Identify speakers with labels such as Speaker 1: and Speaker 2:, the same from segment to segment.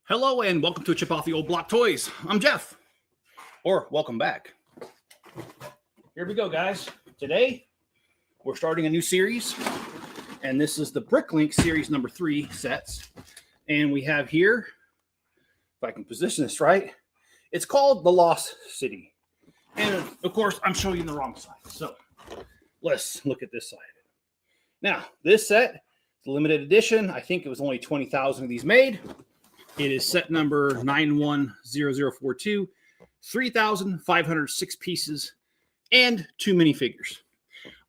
Speaker 1: Hello and welcome to Chip Off the Old Block Toys. I'm Jeff, or welcome back. Here we go, guys. Today, we're starting a new series, and this is the Bricklink series number 3 sets. And we have here, if I can position this right, it's called the Lost City. And of course, I'm showing you the wrong side. So let's look at this side. Now, this set is a limited edition. I think it was only 20,000 of these made. It is set number 910042, 3,506 pieces, and 2 minifigures.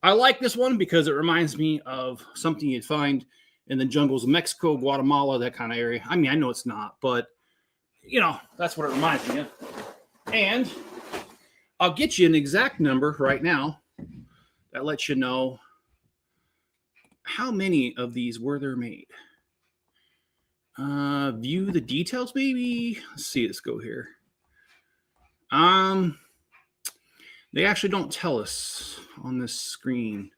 Speaker 1: I like this one because it reminds me of something you'd find in the jungles of Mexico, Guatemala, that kind of area. I mean, I know it's not, but, you know, that's what it reminds me of. And I'll get you an exact number right now that lets you know how many of these were there made. View the details, maybe. Let's see, let's go here. They actually don't tell us on this screen.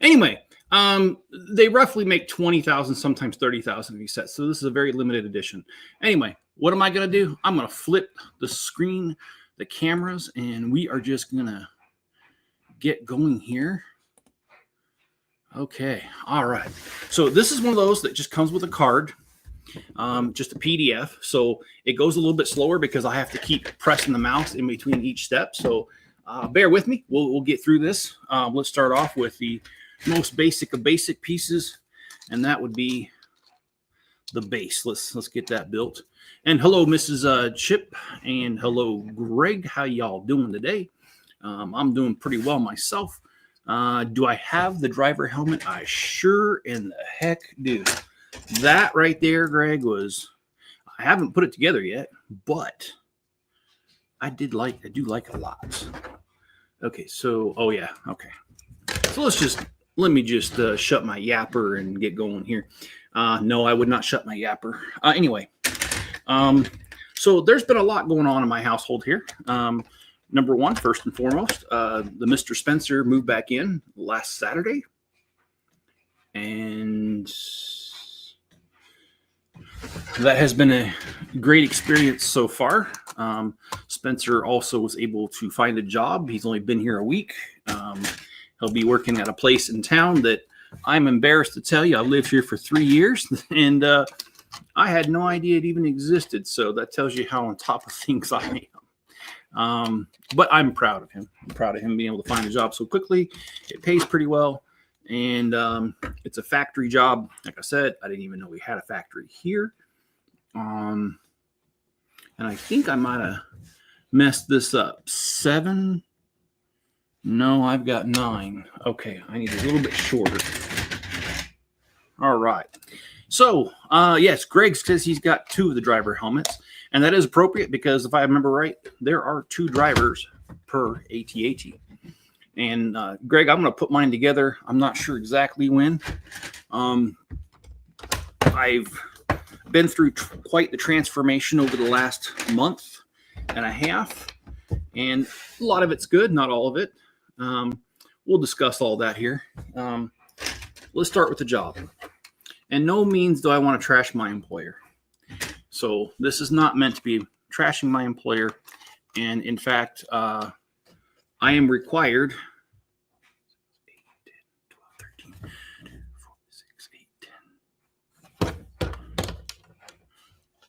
Speaker 1: Anyway, they roughly make 20,000, sometimes 30,000 of these sets. So this is a very limited edition. Anyway, what am I going to do? I'm going to flip the screen, the cameras, and we are just going to get going here. Okay. All right. So this is one of those that just comes with a card. Just a PDF, so it goes a little bit slower because I have to keep pressing the mouse in between each step. So bear with me. We'll get through this. Let's start off with the most basic of basic pieces, and that would be the base. Let's get that built. And hello, Mrs. Chip, and hello, Greg. How y'all doing today? I'm doing pretty well myself. Do I have the driver helmet? I sure in the heck do. That right there, Greg, was, I haven't put it together yet, but I do like it a lot. Okay, so, oh yeah, okay. So let me just shut my yapper and get going here. No, I would not shut my yapper. Anyway, so there's been a lot going on in my household here. Number one, first and foremost, the Mr. Spencer moved back in last Saturday. And that has been a great experience so far. Spencer also was able to find a job. He's only been here a week. He'll be working at a place in town that I'm embarrassed to tell you. I lived here for 3 years, and I had no idea it even existed. So that tells you how on top of things I am. But I'm proud of him. I'm proud of him being able to find a job so quickly. It pays pretty well. And it's a factory job. Like I said, I didn't even know we had a factory here. And I think I might have messed this up. 7? No, I've got 9. Okay, I need a little bit shorter. All right. So, yes, Greg says he's got 2 of the driver helmets. And that is appropriate because if I remember right, there are 2 drivers per AT-AT. And Greg, I'm going to put mine together. I'm not sure exactly when. I've been through quite the transformation over the last month and a half. And a lot of it's good, not all of it. We'll discuss all that here. Let's start with the job. And no means do I want to trash my employer. So this is not meant to be trashing my employer. And in fact, I am required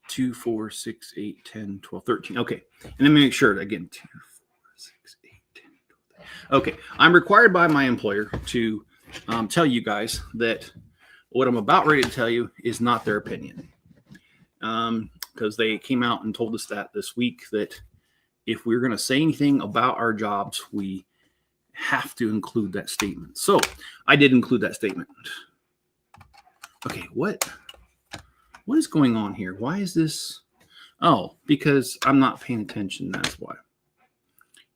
Speaker 1: 2, 4, 6, 8, 10, 12, 13. Okay. And let me make sure again. 2, 4, 6, 8, 10, 12, 13. Okay. I'm required by my employer to tell you guys that what I'm about ready to tell you is not their opinion. Because they came out and told us that this week that if we're going to say anything about our jobs, we have to include that statement. So I did include that statement. Okay, what is going on here? Why is this? Oh, because I'm not paying attention. That's why.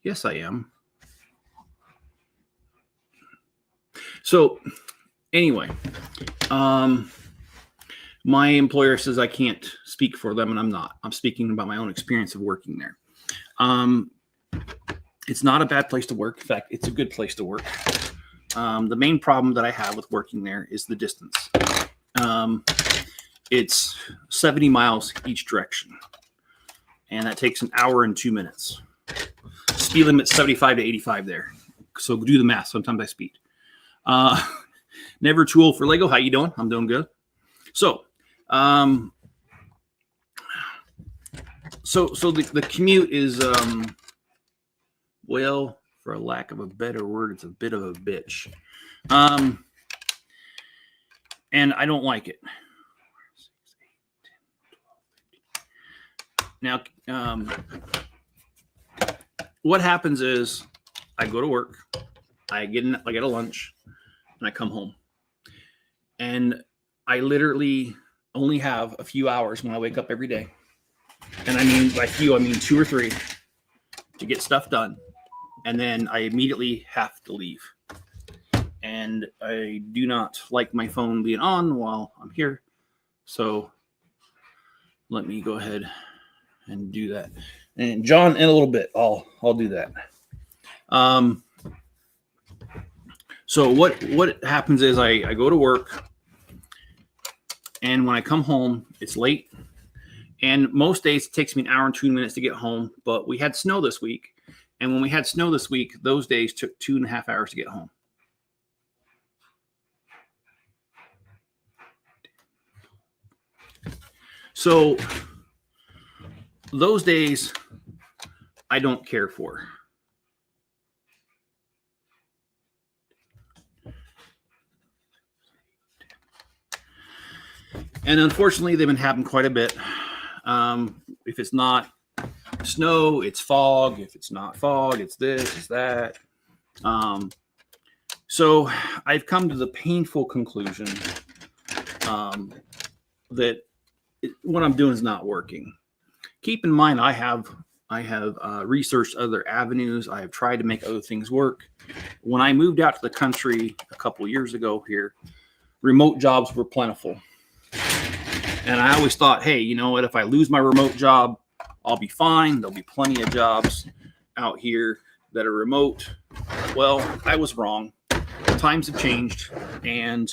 Speaker 1: Yes, I am. So anyway, my employer says I can't speak for them, and I'm not. I'm speaking about my own experience of working there. It's not a bad place to work. In fact, it's a good place to work. The main problem that I have with working there is the distance. it's 70 miles each direction. And that takes an hour and 2 minutes. Speed limit 75 to 85 there. So do the math. Sometimes I speed. Never too old for Lego. How you doing? I'm doing good. So, the commute is, well, for a lack of a better word, it's a bit of a bitch. And I don't like it. Now, what happens is I go to work, I get a lunch, and I come home. And I literally only have a few hours when I wake up every day. And I mean, by few, I mean 2 or 3 to get stuff done. And then I immediately have to leave. And I do not like my phone being on while I'm here. So let me go ahead and do that. And John, in a little bit, I'll do that. So what happens is I go to work, and when I come home, it's late. And most days it takes me an hour and 2 minutes to get home. But we had snow this week. And when we had snow this week, those days took 2.5 hours to get home. So those days I don't care for. And unfortunately, they've been happening quite a bit. If it's not snow, it's fog. If it's not fog, it's this, it's that. So I've come to the painful conclusion that what I'm doing is not working. Keep in mind, I have researched other avenues. I have tried to make other things work. When I moved out to the country a couple years ago here, remote jobs were plentiful. And I always thought, hey, you know what? If I lose my remote job, I'll be fine. There'll be plenty of jobs out here that are remote. Well, I was wrong. Times have changed. And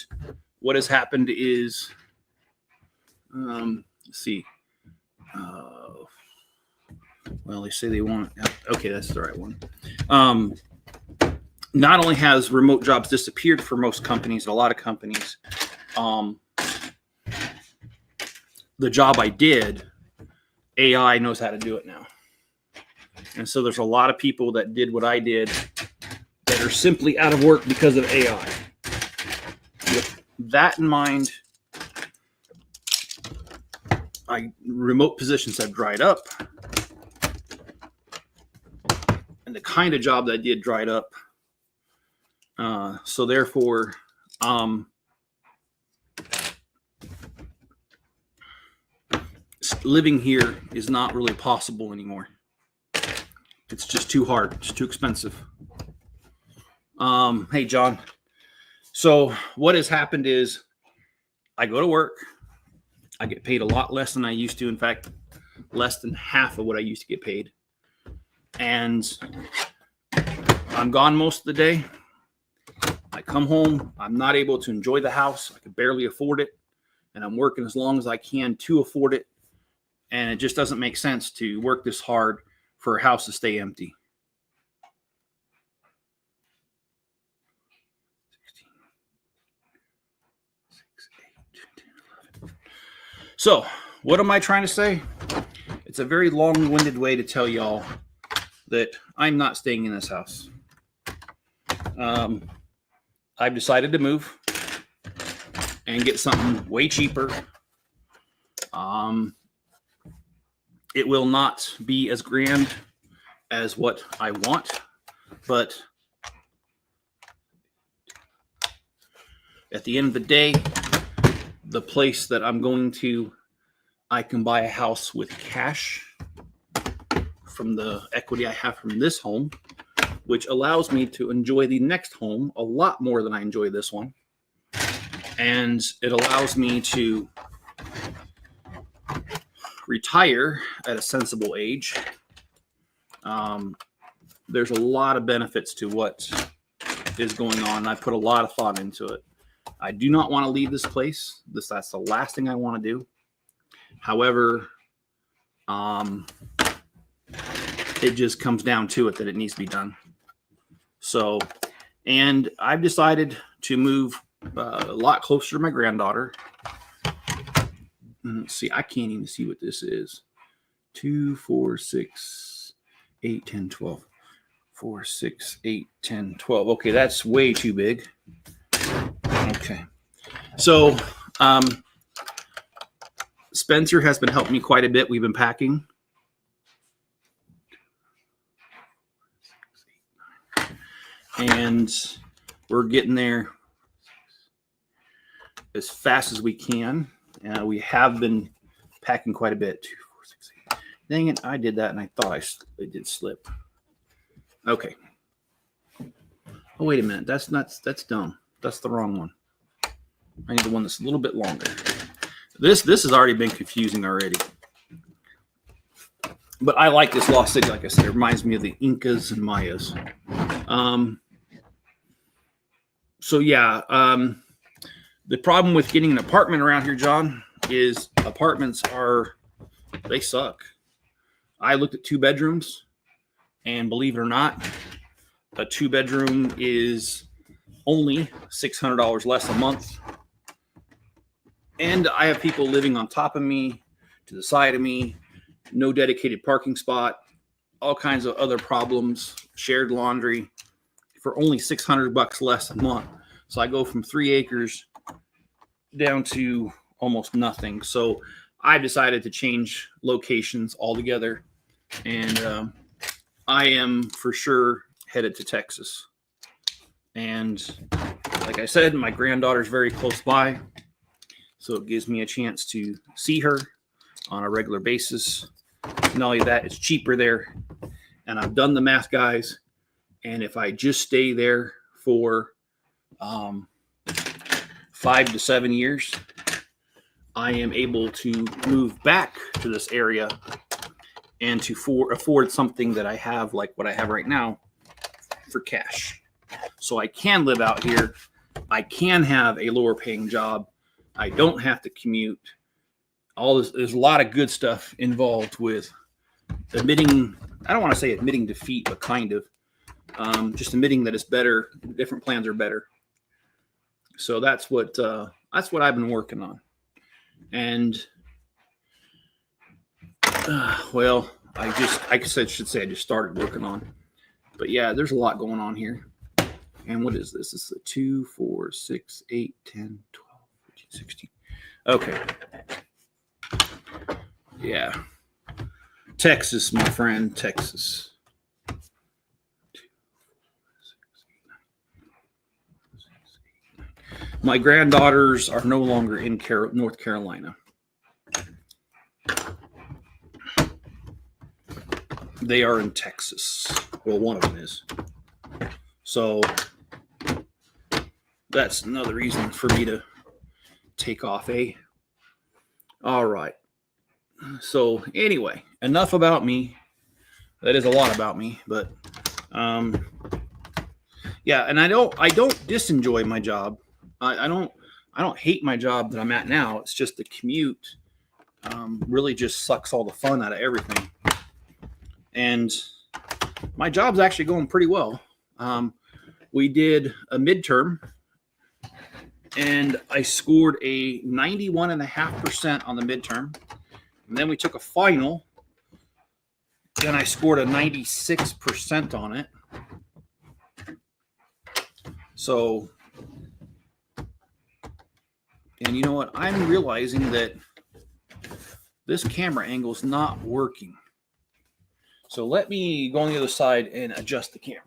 Speaker 1: what has happened is, let's see. Well, they say they want, okay, that's the right one. Not only has remote jobs disappeared for most companies, a lot of companies, the job I did, AI knows how to do it now. And so there's a lot of people that did what I did that are simply out of work because of AI. With that in mind, remote positions have dried up. And the kind of job that I did dried up. So therefore, living here is not really possible anymore. It's just too hard. It's too expensive. Hey, John. So what has happened is I go to work. I get paid a lot less than I used to. In fact, less than half of what I used to get paid. And I'm gone most of the day. I come home. I'm not able to enjoy the house. I can barely afford it. And I'm working as long as I can to afford it. And it just doesn't make sense to work this hard for a house to stay empty. 16, 6, 8, 10, 11. So, what am I trying to say? It's a very long-winded way to tell y'all that I'm not staying in this house. I've decided to move and get something way cheaper. It will not be as grand as what I want, but at the end of the day, the place that I'm going to, I can buy a house with cash from the equity I have from this home, which allows me to enjoy the next home a lot more than I enjoy this one. And it allows me to retire at a sensible age. There's a lot of benefits to what is going on. I put a lot of thought into it. I do not want to leave this place. That's the last thing I want to do. However, it just comes down to it that it needs to be done. So, and I've decided to move a lot closer to my granddaughter. See, I can't even see what this is. 2, 4, 6, 8, 10, 12. 4, 6, 8, 10, 12. Okay, that's way too big. Okay. So, Spencer has been helping me quite a bit. We've been packing. And we're getting there as fast as we can. We have been packing quite a bit. 2, 4, 6, 8. Dang it, I did that and I thought it did slip. Okay. Oh, wait a minute. That's dumb. That's the wrong one. I need the one that's a little bit longer. This has already been confusing already. But I like this Lost City, like I said. It reminds me of the Incas and Mayas. So yeah, the problem with getting an apartment around here, John, is apartments they suck. I looked at 2 bedrooms, and believe it or not, a 2-bedroom is only $600 less a month. And I have people living on top of me, to the side of me, no dedicated parking spot, all kinds of other problems, shared laundry, for only $600 less a month. So I go from 3 acres down to almost nothing. So I decided to change locations altogether, and I am for sure headed to Texas. And like I said, my granddaughter's very close by, so it gives me a chance to see her on a regular basis. Not only that, it's cheaper there. And I've done the math, guys. And if I just stay there for 5 to 7 years, I am able to move back to this area and to afford something that I have, like what I have right now, for cash. So I can live out here. I can have a lower paying job. I don't have to commute. All this, there's a lot of good stuff involved with admitting, I don't want to say admitting defeat, but kind of just admitting that it's better. Different plans are better. So that's what I've been working on. And well, I should say I just started working on. But yeah, there's a lot going on here. And what is this? This is a 2, 4, 6, 8, 10, 12, 14, 16. Okay. Yeah. Texas, my friend, Texas. 2, 4, 6, 8, 9. My granddaughters are no longer in North Carolina. They are in Texas. Well, one of them is. So that's another reason for me to take off. All right. So anyway, enough about me. That is a lot about me, but yeah. And I don't disenjoy my job. I don't hate my job that I'm at now. It's just the commute really just sucks all the fun out of everything. And my job's actually going pretty well. We did a midterm, and I scored a 91.5% on the midterm. And then we took a final, and I scored a 96% on it. So, and you know what? I'm realizing that this camera angle is not working. So let me go on the other side and adjust the camera.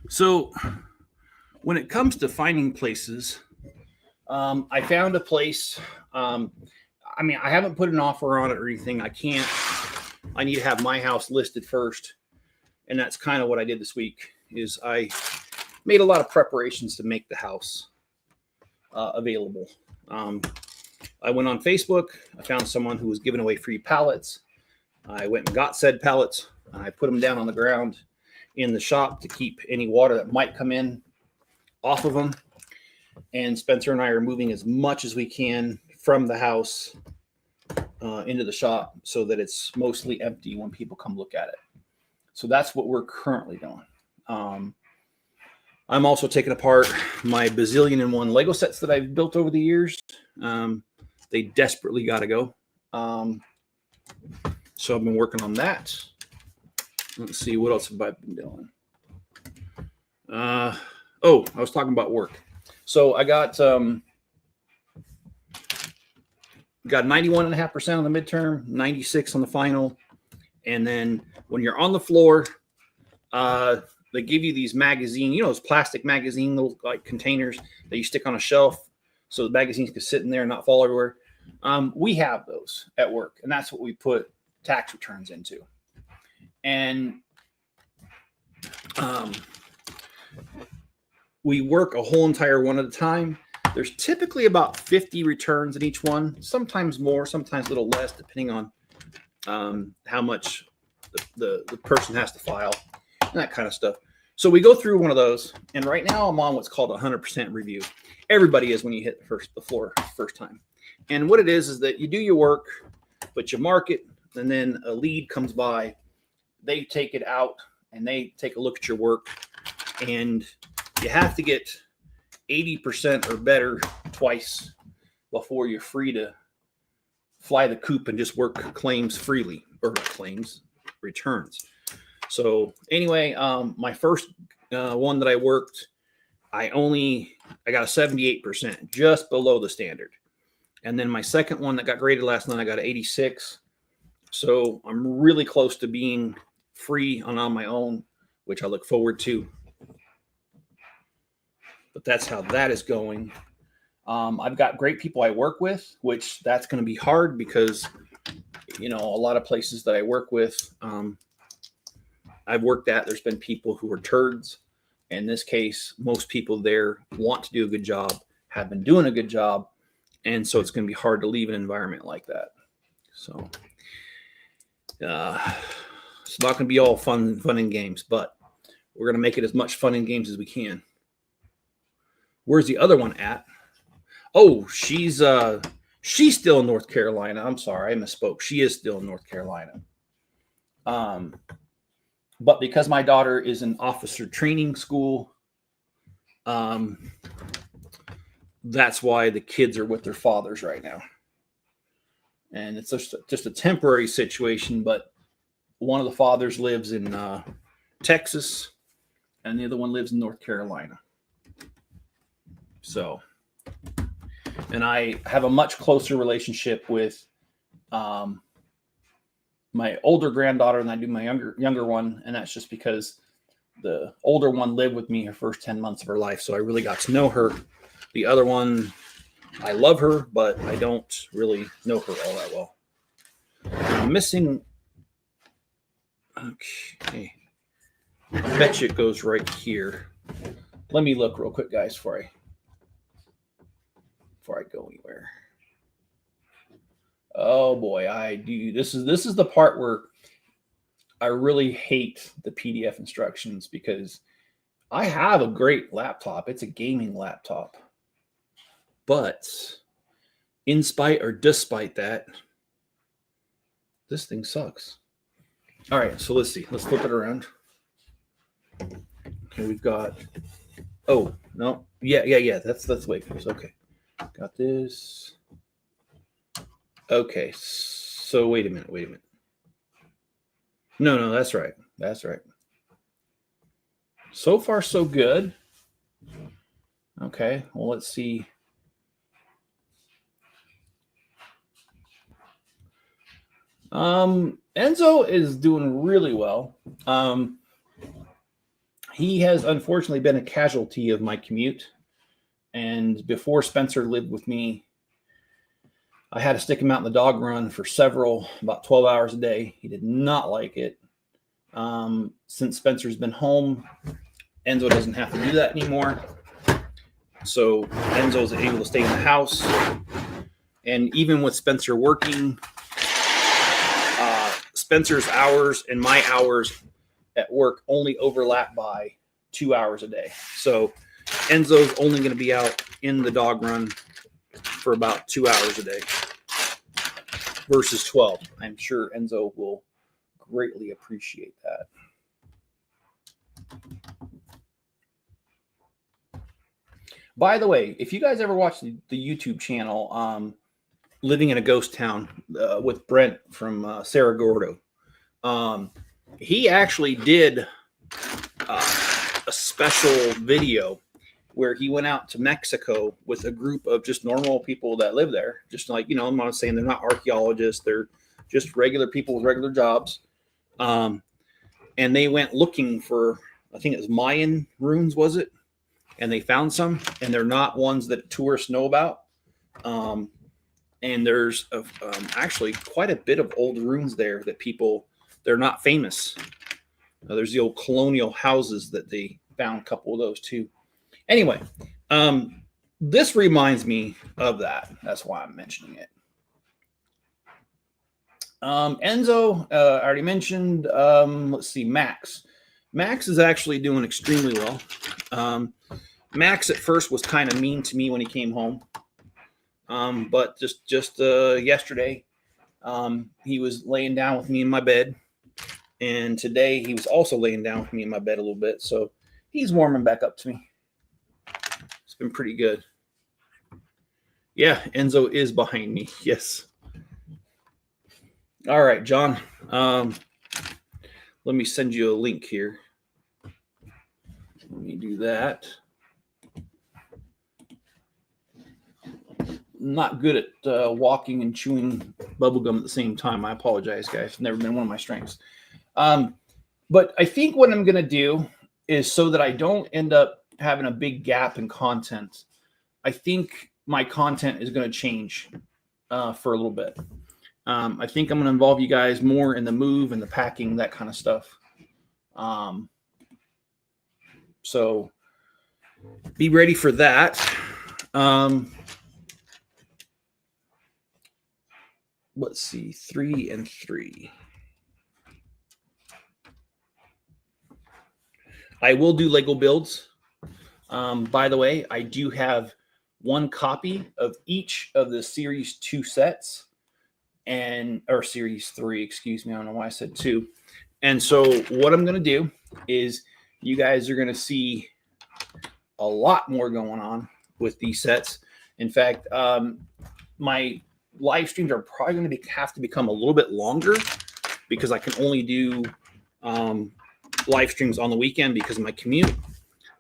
Speaker 1: So when it comes to finding places, I found a place. I mean, I haven't put an offer on it or anything. I can't I need to have my house listed first. And that's kind of what I did this week, is I made a lot of preparations to make the house available. I went on Facebook. I found someone who was giving away free pallets. I went and got said pallets. I put them down on the ground in the shop to keep any water that might come in off of them. And Spencer and I are moving as much as we can from the house into the shop so that it's mostly empty when people come look at it. So that's what we're currently doing. I'm also taking apart my bazillion and one Lego sets that I've built over the years. They desperately got to go. So I've been working on that. Let's see, what else have I been doing? I was talking about work. So I got 91.5% on the midterm, 96 on the final. And then when you're on the floor, they give you these magazine, those plastic magazine, little like containers that you stick on a shelf so the magazines can sit in there and not fall everywhere. We have those at work, and that's what we put tax returns into. And we work a whole entire one at a time. There's typically about 50 returns in each one, sometimes more, sometimes a little less, depending on how much the person has to file and that kind of stuff. So we go through one of those, and right now I'm on what's called 100% review. Everybody is when you hit the floor first time. And what it is that you do your work, but you mark it, and then a lead comes by. They take it out, and they take a look at your work, and you have to get 80% or better twice before you're free to fly the coop and just work claims freely, or returns. So anyway, my first one that I worked, I got a 78%, just below the standard. And then my second one that got graded last night, I got an 86. So I'm really close to being free on my own, which I look forward to. But that's how that is going. I've got great people I work with, which that's going to be hard because, a lot of places that I work with, I've worked at, there's been people who are turds. In this case, most people there want to do a good job, have been doing a good job. And so it's going to be hard to leave an environment like that. So it's not going to be all fun and games, but we're going to make it as much fun and games as we can. Where's the other one at? Oh, she's still in North Carolina. I'm sorry, I misspoke. She is still in North Carolina. But because my daughter is in officer training school, that's why the kids are with their fathers right now. And it's just a temporary situation, but one of the fathers lives in Texas, and the other one lives in North Carolina. So, and I have a much closer relationship with my older granddaughter than I do my younger one, and that's just because the older one lived with me her first 10 months of her life, so I really got to know her. The other one, I love her, but I don't really know her all that well. I'm missing. Okay, I bet you it goes right here. Let me look real quick, guys, before I go anywhere. Oh boy, I do. This is the part where I really hate the PDF instructions, because I have a great laptop. It's a gaming laptop. But in spite or despite that, this thing sucks. All right, so let's see. Let's flip it around. Okay, we've got. Oh no, yeah. That's the way it goes. Okay, got this. Okay, so wait a minute. No, that's right. So far, so good. Okay, well, let's see. Enzo is doing really well. He has unfortunately been a casualty of my commute. And before Spencer lived with me, I had to stick him out in the dog run for about 12 hours a day. He did not like it. Since Spencer's been home, Enzo doesn't have to do that anymore. So Enzo's able to stay in the house. And even with Spencer working, Spencer's hours and my hours at work only overlap by 2 hours a day. So Enzo's only going to be out in the dog run for about 2 hours a day versus 12. I'm sure Enzo will greatly appreciate that. By the way, if you guys ever watch the YouTube channel, Living in a Ghost Town with Brent from Sarah Gordo, he actually did a special video where he went out to Mexico with a group of just normal people that live there. Just like, I'm not saying they're not archaeologists. They're just regular people with regular jobs. And they went looking for, I think it was Mayan ruins, was it? And they found some, and they're not ones that tourists know about. And there's actually quite a bit of old ruins there that they're not famous. There's the old colonial houses that they found, a couple of those too. Anyway, this reminds me of that. That's why I'm mentioning it. Enzo, I already mentioned. Let's see, Max. Max is actually doing extremely well. Max at first was kind of mean to me when he came home. But just yesterday, he was laying down with me in my bed. And today he was also laying down with me in my bed a little bit. So he's warming back up to me. It's been pretty good. Yeah, Enzo is behind me. Yes. All right, John. Let me send you a link here. Let me do that. Not good at walking and chewing bubblegum at the same time. I apologize, guys. It's never been one of my strengths. But I think what I'm going to do is, so that I don't end up having a big gap in content, I think my content is going to change for a little bit. I think I'm going to involve you guys more in the move and the packing, that kind of stuff. So be ready for that. Let's see, 3 and 3. I will do Lego builds. By the way, I do have one copy of each of the Series 2 sets, or Series 3, excuse me. I don't know why I said 2. And so what I'm going to do is, you guys are going to see a lot more going on with these sets. In fact, my live streams are probably going to have to become a little bit longer, because I can only do live streams on the weekend because of my commute.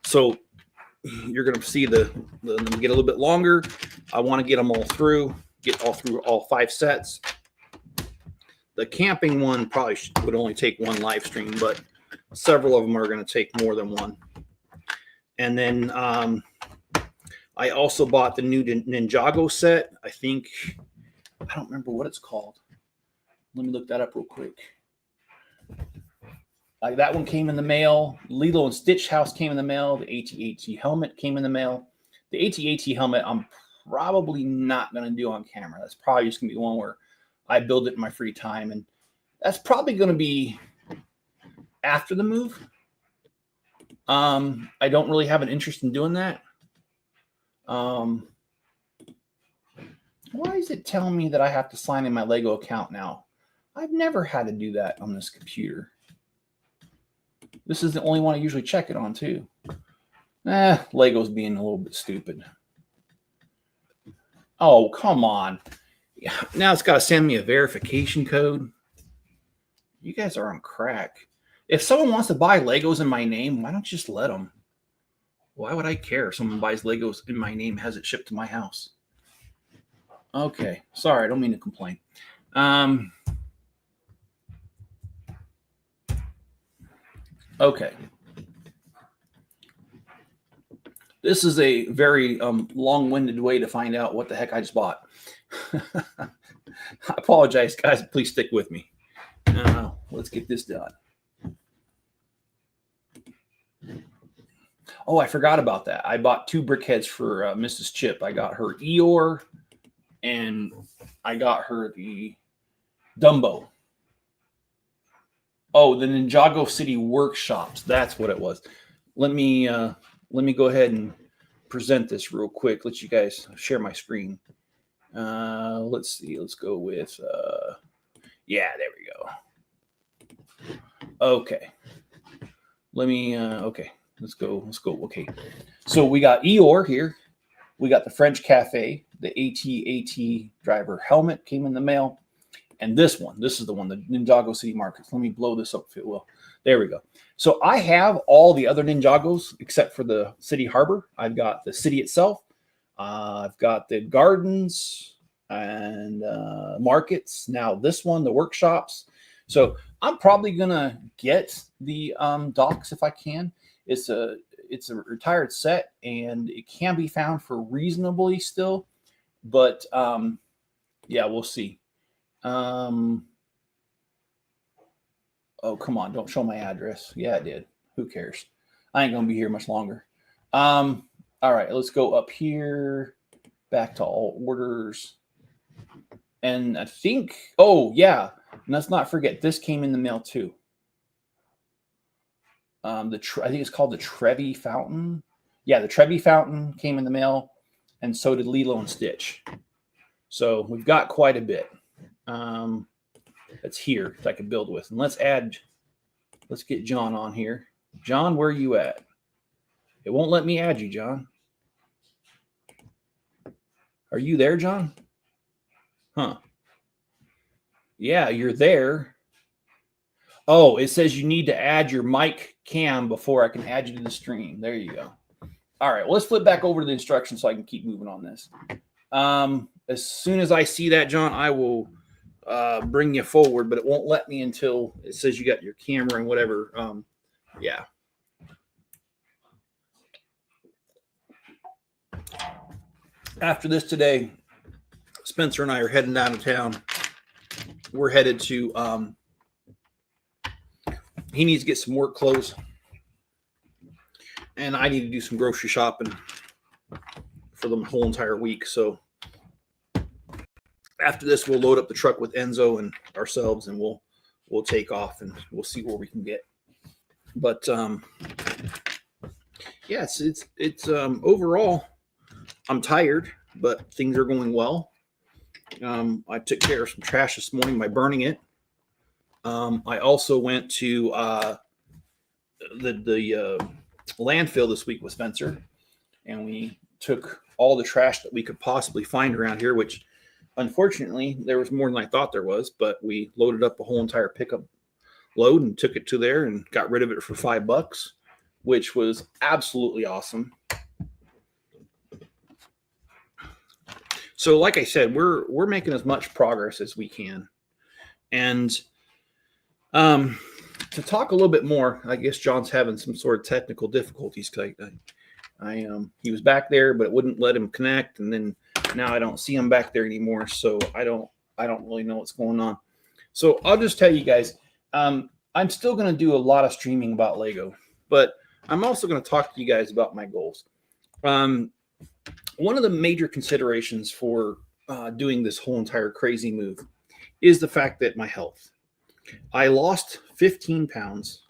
Speaker 1: So you're going to see them get a little bit longer. I want to get them all through, all 5 sets. The camping one probably would only take one live stream, but several of them are going to take more than one. And then I also bought the new Ninjago set. I don't remember what it's called. Let me look that up real quick. That one came in the mail. Lilo and Stitch House came in the mail. The AT-AT helmet came in the mail. The AT-AT helmet I'm probably not going to do on camera. That's probably just going to be one where I build it in my free time. And that's probably going to be after the move. I don't really have an interest in doing that. Why is it telling me that I have to sign in my Lego account now? I've never had to do that on this computer. This is the only one I usually check it on too. Lego's being a little bit stupid. Oh, come on. Now it's got to send me a verification code. You guys are on crack. If someone wants to buy Legos in my name, why don't you just let them? Why would I care if someone buys Legos in my name, has it shipped to my house? Okay, sorry, I don't mean to complain. Okay. This is a very long-winded way to find out what the heck I just bought. I apologize, guys. Please stick with me. Let's get this done. Oh, I forgot about that. I bought 2 brick heads for Mrs. Chip. I got her Eeyore, and I got her the Dumbo. Oh, the Ninjago City Workshops. That's what it was. Let me go ahead and present this real quick. Let you guys share my screen. Let's see. Let's go with yeah, there we go. Okay. Let me okay. Let's go. Okay. So we got Eeyore here. We got the French Cafe. The AT-AT driver helmet came in the mail. And this is the one, the Ninjago City Markets. Let me blow this up if it will. There we go. So I have all the other Ninjagos except for the City Harbor. I've got the city itself. I've got the gardens and markets. Now this one, the workshops. So I'm probably going to get the docks if I can. It's a retired set, and it can be found for reasonably still. But yeah, we'll see. Oh, come on. Don't show my address. Yeah, I did. Who cares? I ain't going to be here much longer. All right, let's go up here, back to all orders. And I think, oh, yeah. And let's not forget, this came in the mail too. I think it's called the Trevi Fountain. Yeah, the Trevi Fountain came in the mail, and so did Lilo and Stitch. So we've got quite a bit. That's here that I can build with. And let's get John on here. John, where are you at? It won't let me add you, John. Are you there, John? Huh. Yeah, you're there. Oh, it says you need to add your mic cam before I can add you to the stream. There you go. All right, well, let's flip back over to the instructions so I can keep moving on this. As soon as I see that, John, I will bring you forward, but it won't let me until it says you got your camera and whatever. Yeah. After this today, Spencer and I are heading down to town. We're headed to, he needs to get some work clothes, and I need to do some grocery shopping for the whole entire week. So after this, we'll load up the truck with Enzo and ourselves, and we'll take off, and we'll see where we can get. But yeah, it's overall, I'm tired, but things are going well. I took care of some trash this morning by burning it. I also went to the landfill this week with Spencer, and we took all the trash that we could possibly find around here, which unfortunately there was more than I thought there was, but we loaded up a whole entire pickup load and took it to there and got rid of it for $5, which was absolutely awesome. So like I said, we're making as much progress as we can. And to talk a little bit more, I guess John's having some sort of technical difficulties. He was back there, but it wouldn't let him connect, and then now I don't see him back there anymore. So I don't really know what's going on. So I'll just tell you guys, I'm still going to do a lot of streaming about Lego, but I'm also going to talk to you guys about my goals. One of the major considerations for doing this whole entire crazy move is the fact that my health. I lost 15 pounds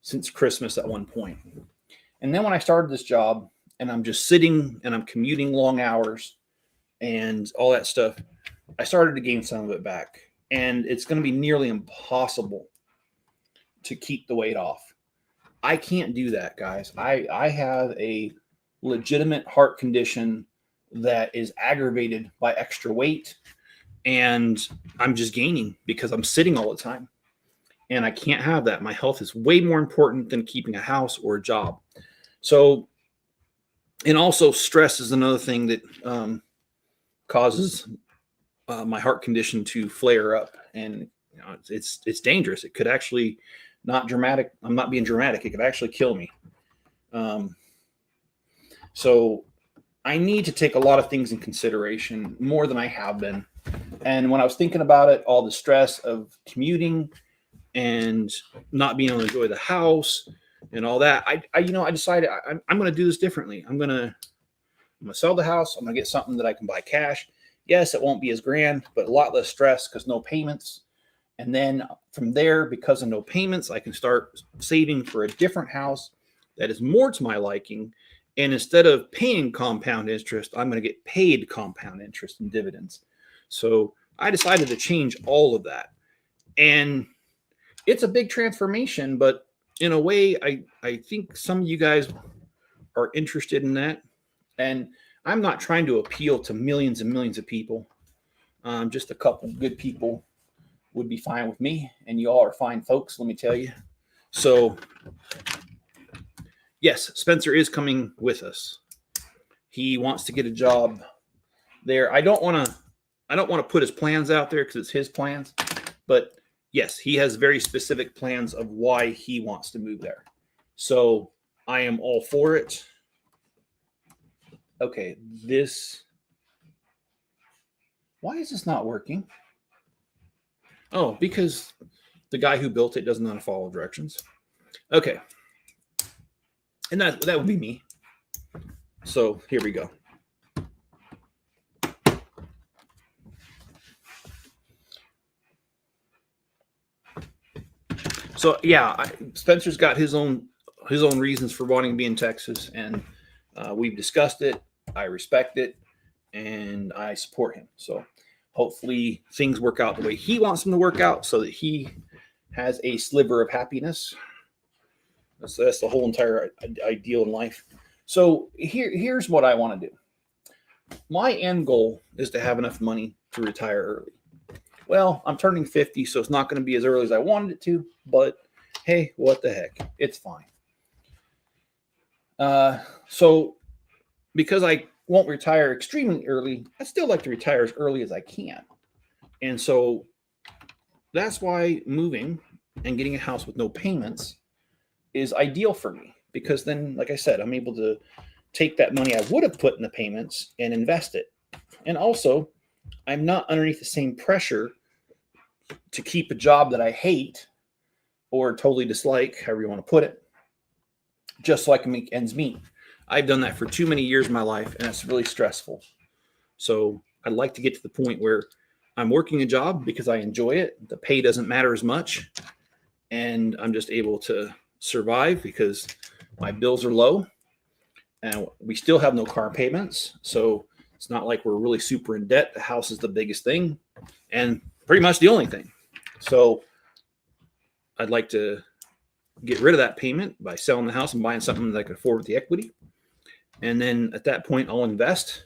Speaker 1: since Christmas at one point. And then when I started this job and I'm just sitting and I'm commuting long hours and all that stuff, I started to gain some of it back. And it's going to be nearly impossible to keep the weight off. I can't do that, guys. I have a legitimate heart condition that is aggravated by extra weight, and I'm just gaining because I'm sitting all the time, and I can't have that. My health is way more important than keeping a house or a job. So, and also stress is another thing that causes my heart condition to flare up, and it's dangerous. It could actually, not dramatic. I'm not being dramatic. It could actually kill me. So I need to take a lot of things in consideration, more than I have been. And when I was thinking about it, all the stress of commuting and not being able to enjoy the house and all that, I decided I'm going to do this differently. I'm going to sell the house. I'm going to get something that I can buy cash. Yes, it won't be as grand, but a lot less stress because no payments. And then from there, because of no payments, I can start saving for a different house that is more to my liking. And instead of paying compound interest, I'm going to get paid compound interest and dividends. So I decided to change all of that. And it's a big transformation, but in a way, I think some of you guys are interested in that. And I'm not trying to appeal to millions and millions of people. Just a couple good people would be fine with me, and you all are fine folks, let me tell you. So yes, Spencer is coming with us. He wants to get a job there. I don't want to put his plans out there because it's his plans, but yes, he has very specific plans of why he wants to move there. So I am all for it. Okay, why is this not working? Oh, because the guy who built it doesn't know how to follow directions. Okay. And that would be me. So here we go. So yeah, Spencer's got his own reasons for wanting to be in Texas, and we've discussed it. I respect it, and I support him. So hopefully things work out the way he wants them to work out, so that he has a sliver of happiness. That's the whole entire ideal in life. So here's what I want to do. My end goal is to have enough money to retire early. Well, I'm turning 50, so it's not going to be as early as I wanted it to, but hey, what the heck? It's fine. So because I won't retire extremely early, I still like to retire as early as I can. And so that's why moving and getting a house with no payments is ideal for me, because then, like I said, I'm able to take that money I would have put in the payments and invest it. And also, I'm not underneath the same pressure to keep a job that I hate or totally dislike, however you want to put it, just so I can make ends meet. I've done that for too many years in my life, and it's really stressful. So I'd like to get to the point where I'm working a job because I enjoy it. The pay doesn't matter as much, and I'm just able to survive because my bills are low, and we still have no car payments. So it's not like we're really super in debt. The house is the biggest thing and pretty much the only thing. So I'd like to get rid of that payment by selling the house and buying something that I can afford with the equity. And then at that point, I'll invest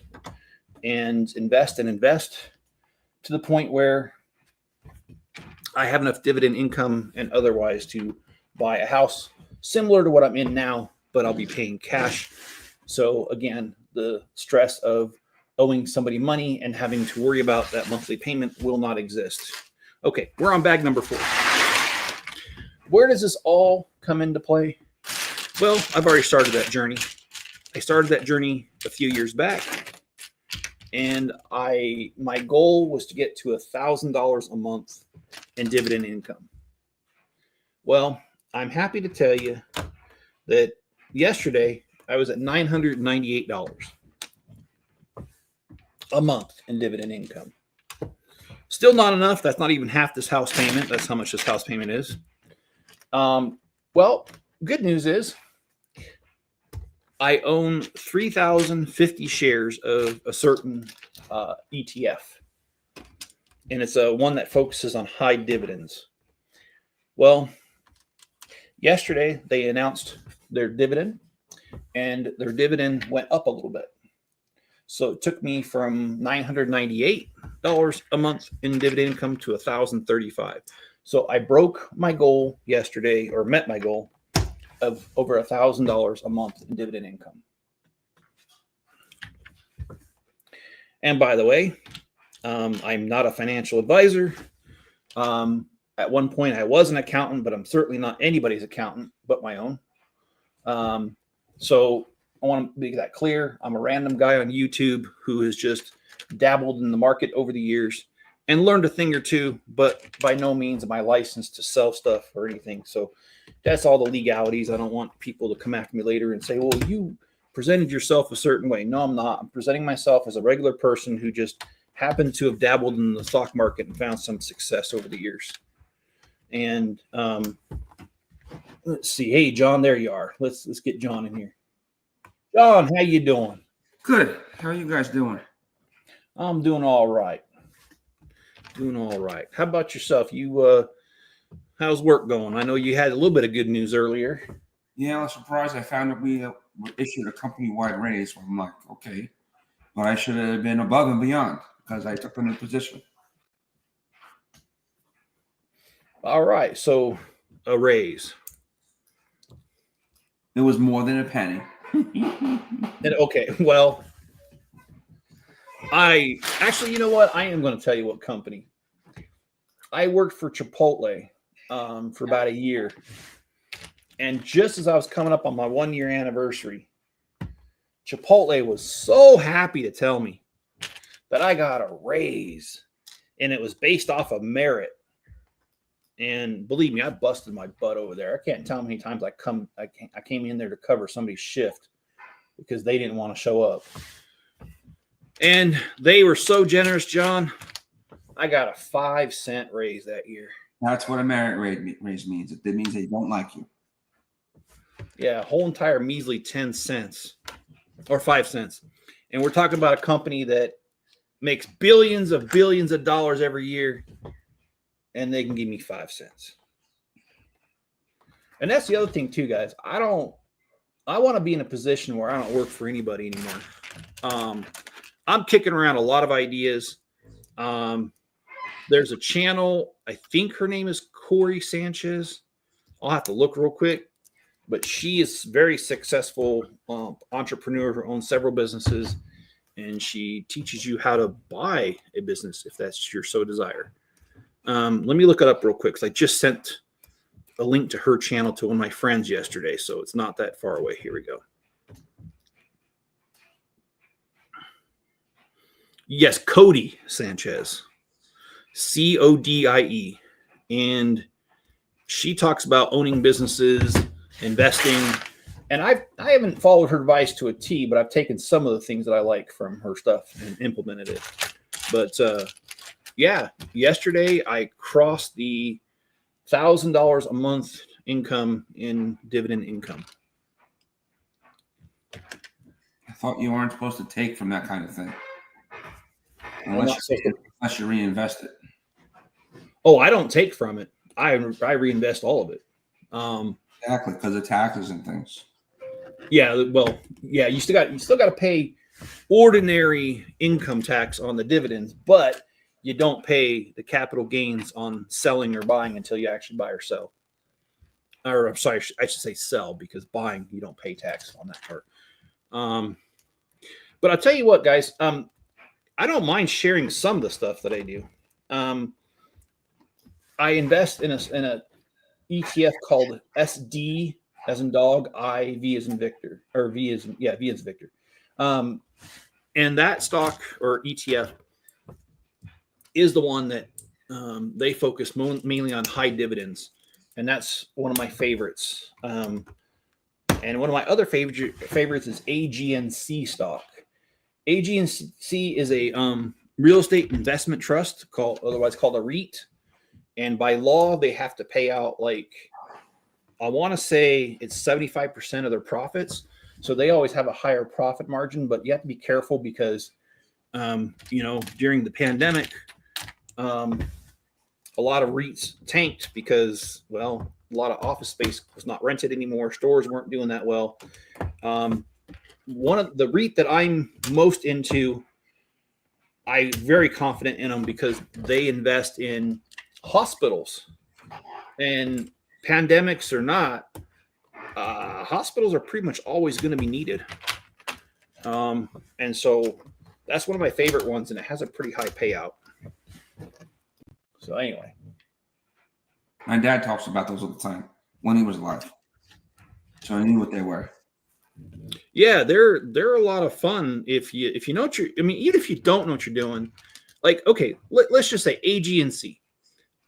Speaker 1: and invest and invest to the point where I have enough dividend income and otherwise to buy a house similar to what I'm in now, but I'll be paying cash. So again, the stress of owing somebody money and having to worry about that monthly payment will not exist. Okay, we're on bag number 4. Where does this all come into play? Well, I've already started that journey. I started that journey a few years back, and my goal was to get to $1,000 a month in dividend income. Well, I'm happy to tell you that yesterday I was at $998 a month in dividend income. Still not enough. That's not even half this house payment. That's how much this house payment is. Well, good news is I own 3,050 shares of a certain ETF, and it's one that focuses on high dividends. Well, yesterday they announced their dividend, and their dividend went up a little bit. So it took me from $998 a month in dividend income to $1,035. So I broke my goal yesterday, or met my goal of over $1,000 a month in dividend income. And by the way, I'm not a financial advisor. At one point I was an accountant, but I'm certainly not anybody's accountant but my own. So I want to make that clear. I'm a random guy on YouTube who has just dabbled in the market over the years, and learned a thing or two, but by no means am I licensed to sell stuff or anything. So that's all the legalities. I don't want people to come after me later and say, well, you presented yourself a certain way. No, I'm not. I'm presenting myself as a regular person who just happened to have dabbled in the stock market and found some success over the years. And let's see. Hey, John, there you are. Let's get John in here. John, how you doing?
Speaker 2: Good. How are you guys doing?
Speaker 1: I'm doing all right. Doing all right. How about yourself? You how's work going? I know you had a little bit of good news earlier.
Speaker 2: Yeah, I was surprised. I found that we were issued a company-wide raise. I'm like, okay, but I should have been above and beyond because I took the new position.
Speaker 1: All right, so a raise.
Speaker 2: It was more than a penny.
Speaker 1: And, okay, well, I actually, you know what? I am going to tell you what company. I worked for Chipotle for about a year. And just as I was coming up on my 1-year anniversary, Chipotle was so happy to tell me that I got a raise, and it was based off of merit. And believe me, I busted my butt over there. I can't tell how many times I came in there to cover somebody's shift because they didn't want to show up. And they were so generous, John. I got a 5-cent raise that year.
Speaker 2: That's what a merit raise means. It means they don't like you.
Speaker 1: Yeah, a whole entire measly 10 cents or 5 cents. And we're talking about a company that makes billions of dollars every year, and they can give me 5 cents. And that's the other thing too, guys. I want to be in a position where I don't work for anybody anymore. I'm kicking around a lot of ideas. There's a channel, I think her name is Corey Sanchez. I'll have to look real quick, but she is very successful entrepreneur who owns several businesses, and she teaches you how to buy a business if that's your so desire. Let me look it up real quick because I just sent a link to her channel to one of my friends yesterday, so it's not that far away. Here we go. Yes, Cody Sanchez, Codie, and she talks about owning businesses, investing, and I haven't followed her advice to a T, but I've taken some of the things that I like from her stuff and implemented it. But yeah, yesterday I crossed the $1,000 a month income in dividend income.
Speaker 2: I thought you weren't supposed to take from that kind of thing. Unless you reinvest it.
Speaker 1: Oh, I don't take from it. I reinvest all of it.
Speaker 2: Exactly, because of taxes and things.
Speaker 1: Yeah, well, yeah, you still got to pay ordinary income tax on the dividends, but you don't pay the capital gains on selling or buying until you actually buy or sell. Or I'm sorry, I should say sell, because buying you don't pay tax on that part. But I'll tell you what, guys. I don't mind sharing some of the stuff that I do. I invest in a ETF called SD as in dog, I, V as in Victor, or V as Victor. And that stock or ETF is the one that they focus mainly on high dividends. And that's one of my favorites. And one of my other favorites is AGNC stock. AGNC is a real estate investment trust, otherwise called a REIT. And by law, they have to pay out, like, I want to say it's 75% of their profits. So they always have a higher profit margin, but you have to be careful because, during the pandemic, a lot of REITs tanked because, well, a lot of office space was not rented anymore. Stores weren't doing that well. One of the REIT that I'm most into, I'm very confident in them because they invest in hospitals, and pandemics or not, hospitals are pretty much always going to be needed. And so that's one of my favorite ones, and it has a pretty high payout. So anyway,
Speaker 2: my dad talks about those all the time when he was alive, so I knew what they were.
Speaker 1: Yeah, they're a lot of fun if you know what you're. I mean, even if you don't know what you're doing, like, okay, let's just say AG&C.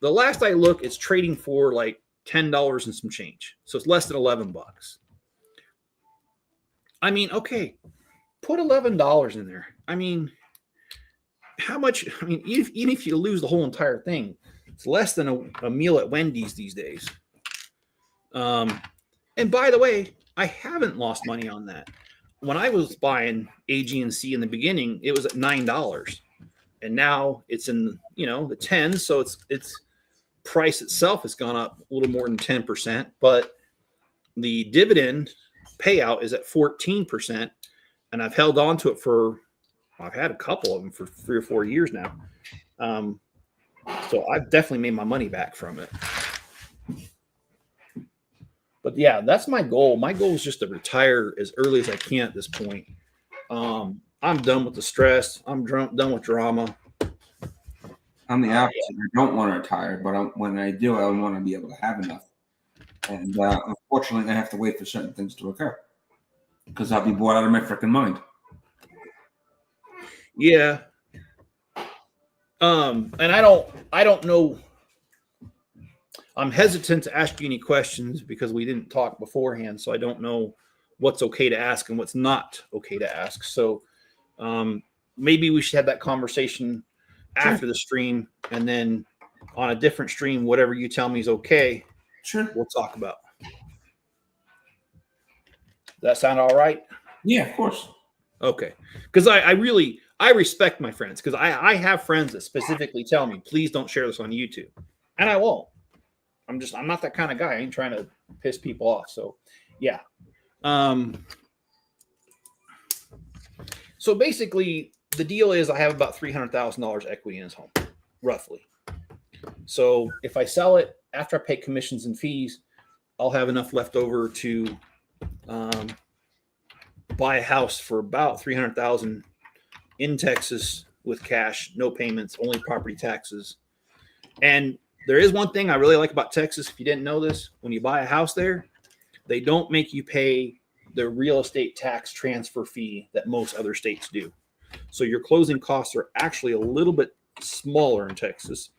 Speaker 1: The last I look, it's trading for like $10 and some change. So it's less than $11. I mean, okay, put $11 in there. I mean, how much? I mean, even if you lose the whole entire thing, it's less than a meal at Wendy's these days. And by the way, I haven't lost money on that. When I was buying AG&C in the beginning, it was at $9, and now it's in the tens. So its price itself has gone up a little more than 10%, but the dividend payout is at 14%, and I've held on to it for. I've had a couple of them for 3 or 4 years now. So I've definitely made my money back from it. But yeah, that's my goal. My goal is just to retire as early as I can at this point. I'm done with the stress. I'm done with drama.
Speaker 2: I'm the opposite. I don't want to retire, but when I do, I want to be able to have enough. And unfortunately, I have to wait for certain things to occur because I'll be bored out of my freaking mind.
Speaker 1: Yeah. And I don't know. I'm hesitant to ask you any questions because we didn't talk beforehand, so I don't know what's okay to ask and what's not okay to ask. So maybe we should have that conversation after the stream, and then on a different stream, whatever you tell me is okay, we'll talk about. Does that sound all right?
Speaker 2: Yeah, of course. Okay.
Speaker 1: Because I respect my friends, because I have friends that specifically tell me, please don't share this on YouTube. And I won't. I'm not that kind of guy. I ain't trying to piss people off. So yeah. So basically the deal is I have about $300,000 equity in his home, roughly. So if I sell it after I pay commissions and fees, I'll have enough left over to buy a house for about $300,000 in Texas with cash, no payments, only property taxes. And there is one thing I really like about Texas. If you didn't know this, when you buy a house there, they don't make you pay the real estate tax transfer fee that most other states do. So your closing costs are actually a little bit smaller in Texas,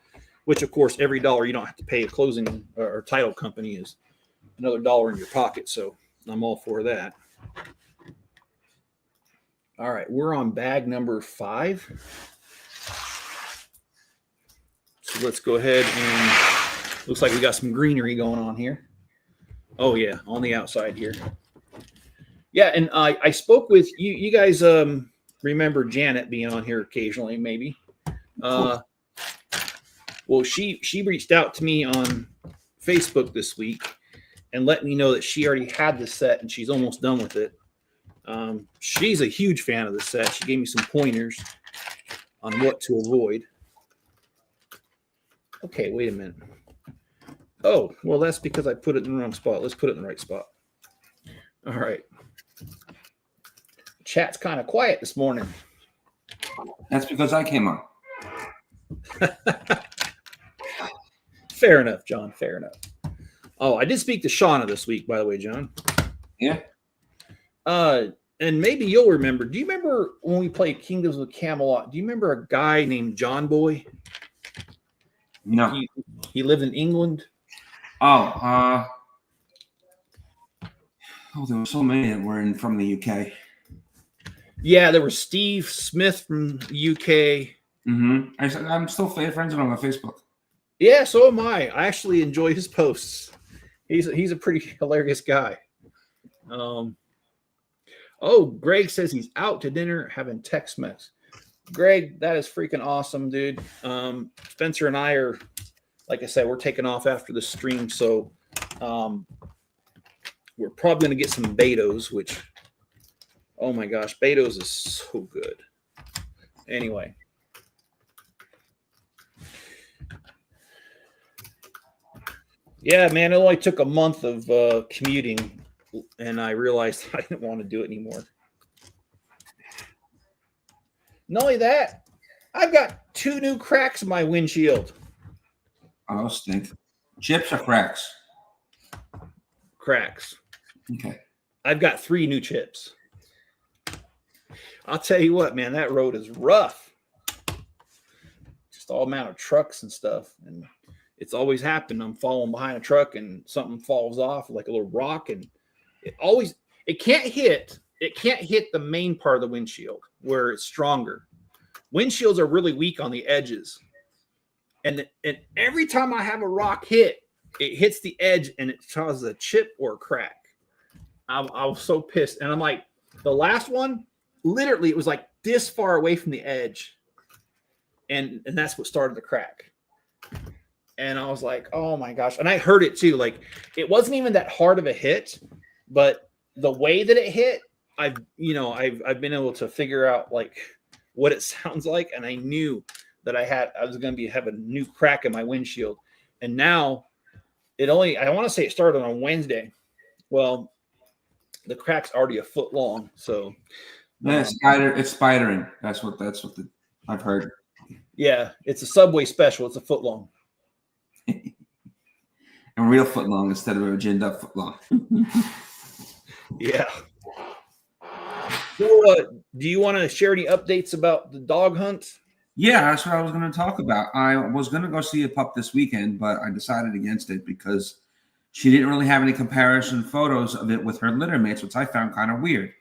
Speaker 1: which of course, every dollar you don't have to pay a closing or title company is another dollar in your pocket. So I'm all for that. All right, we're on bag number 5. So let's go ahead and looks like we got some greenery going on here. Oh yeah, on the outside here. Yeah, and I spoke with you. You guys remember Janet being on here occasionally, maybe. Well, she reached out to me on Facebook this week and let me know that she already had the set and she's almost done with it. She's a huge fan of the set. She gave me some pointers on what to avoid. Okay, wait a minute. Oh, well, that's because I put it in the wrong spot. Let's put it in the right spot. All right. Chat's kind of quiet this morning.
Speaker 2: That's because I came on.
Speaker 1: Fair enough, John. Fair enough. Oh, I did speak to Shauna this week, by the way, John.
Speaker 2: Yeah.
Speaker 1: And maybe you'll remember. Do you remember when we played Kingdoms of Camelot? Do you remember a guy named John Boy?
Speaker 2: No.
Speaker 1: He lived in England.
Speaker 2: Oh, there were so many that were from the UK.
Speaker 1: Yeah, there was Steve Smith from the UK.
Speaker 2: Mm-hmm. I'm still friends with him on Facebook.
Speaker 1: Yeah, so am I. I actually enjoy his posts. He's a pretty hilarious guy. Oh, Greg says he's out to dinner having Tex-Mex. Greg, that is freaking awesome, dude. Spencer and I are, like I said, we're taking off after the stream, so we're probably going to get some Beto's, which, oh my gosh, Beto's is so good. Anyway. Yeah, man, it only took a month of commuting, and I realized I didn't want to do it anymore. Not only that, I've got 2 new cracks in my windshield.
Speaker 2: Oh, stink. Chips or cracks?
Speaker 1: Cracks.
Speaker 2: Okay.
Speaker 1: I've got 3 new chips. I'll tell you what, man, that road is rough. all amount of trucks and stuff. And it's always happened. I'm following behind a truck and something falls off like a little rock. And it can't hit the main part of the windshield where it's stronger. Windshields are really weak on the edges. And every time I have a rock hit, it hits the edge and it causes a chip or a crack. I was so pissed. And I'm like, the last one, literally, it was like this far away from the edge. And that's what started the crack. And I was like, oh my gosh. And I heard it too. Like, it wasn't even that hard of a hit, but the way that it hit, I've been able to figure out like what it sounds like. And I knew that I was going to have a new crack in my windshield. And now I want to say it started on Wednesday. Well, the crack's already a foot long. So
Speaker 2: it's spidering. That's what I've heard.
Speaker 1: Yeah, it's a Subway special. It's a foot long.
Speaker 2: And real foot long instead of a ginned up foot long.
Speaker 1: Yeah. So, do you want to share any updates about the dog hunt?
Speaker 2: Yeah, that's what I was going to talk about. I was going to go see a pup this weekend, but I decided against it because she didn't really have any comparison photos of it with her litter mates, which I found kind of weird.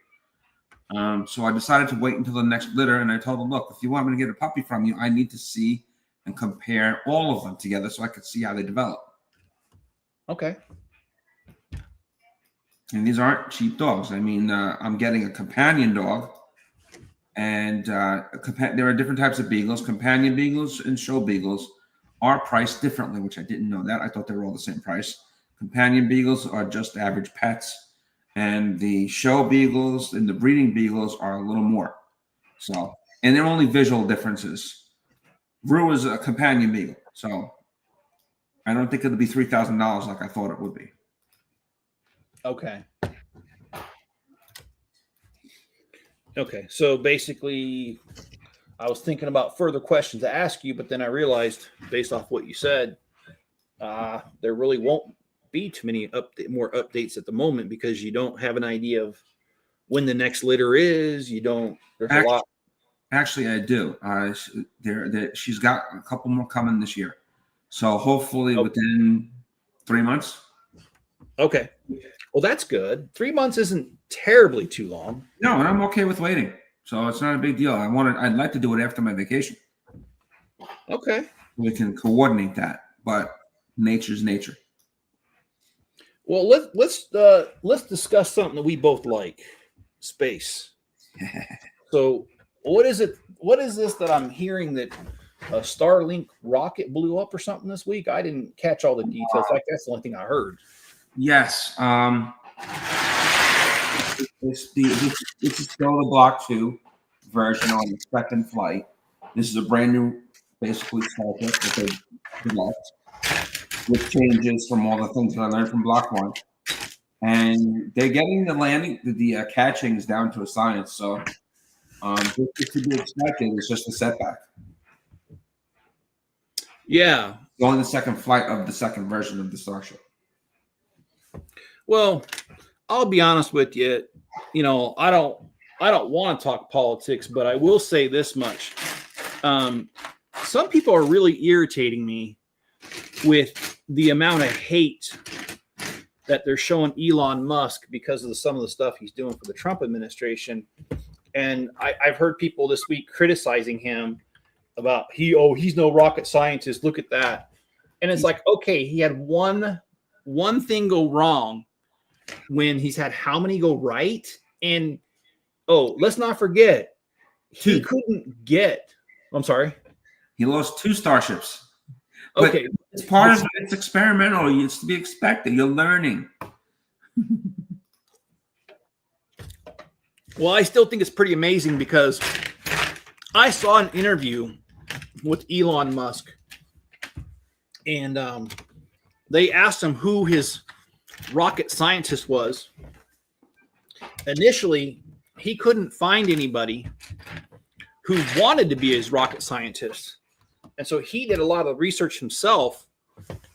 Speaker 2: So I decided to wait until the next litter, and I told her, look, if you want me to get a puppy from you, I need to see and compare all of them together so I could see how they develop. Okay. And these aren't cheap dogs. I mean, I'm getting a companion dog, and there are different types of beagles. Companion beagles and show beagles are priced differently, which I didn't know that. I thought they were all the same price. Companion beagles are just average pets, and the show beagles and the breeding beagles are a little more. So, and they're only visual differences. Rue is a companion beagle, so I don't think it'll be $3,000 like I thought it would be.
Speaker 1: Okay. Okay, so basically, I was thinking about further questions to ask you, but then I realized, based off what you said, there really won't be too many more updates at the moment because you don't have an idea of when the next litter is. There's a lot.
Speaker 2: Actually, I do. She's got a couple more coming this year. So hopefully within 3 months.
Speaker 1: Okay. Well, that's good. 3 months isn't terribly too long.
Speaker 2: No, and I'm okay with waiting. So it's not a big deal. I'd like to do it after my vacation.
Speaker 1: Okay.
Speaker 2: We can coordinate that, but nature's nature.
Speaker 1: Well, let's discuss something that we both like. Space. So what is it? What is this that I'm hearing that a Starlink rocket blew up or something this week? I didn't catch all the details. Like that's the only thing I heard.
Speaker 2: Yes. It's still the Block 2 version on the second flight. This is a brand new, basically, rocket that they developed, with changes from all the things that I learned from Block 1. And they're getting the catchings down to a science. So this to be expected is just a setback.
Speaker 1: Yeah.
Speaker 2: It's only the second flight of the second version of the Starship.
Speaker 1: Well, I'll be honest with you. I don't want to talk politics, but I will say this much. Some people are really irritating me with the amount of hate that they're showing Elon Musk because of some of the stuff he's doing for the Trump administration. And I've heard people this week criticizing him about he's no rocket scientist. Look at that. And it's like, okay, he had one thing go wrong when he's had how many go right? And let's not forget, he couldn't get. I'm sorry.
Speaker 2: He lost 2 starships.
Speaker 1: Okay,
Speaker 2: but it's part of it's experimental. It's to be expected. You're learning.
Speaker 1: Well, I still think it's pretty amazing because I saw an interview with Elon Musk, and they asked him who his rocket scientist was. Initially, he couldn't find anybody who wanted to be his rocket scientist. And so he did a lot of research himself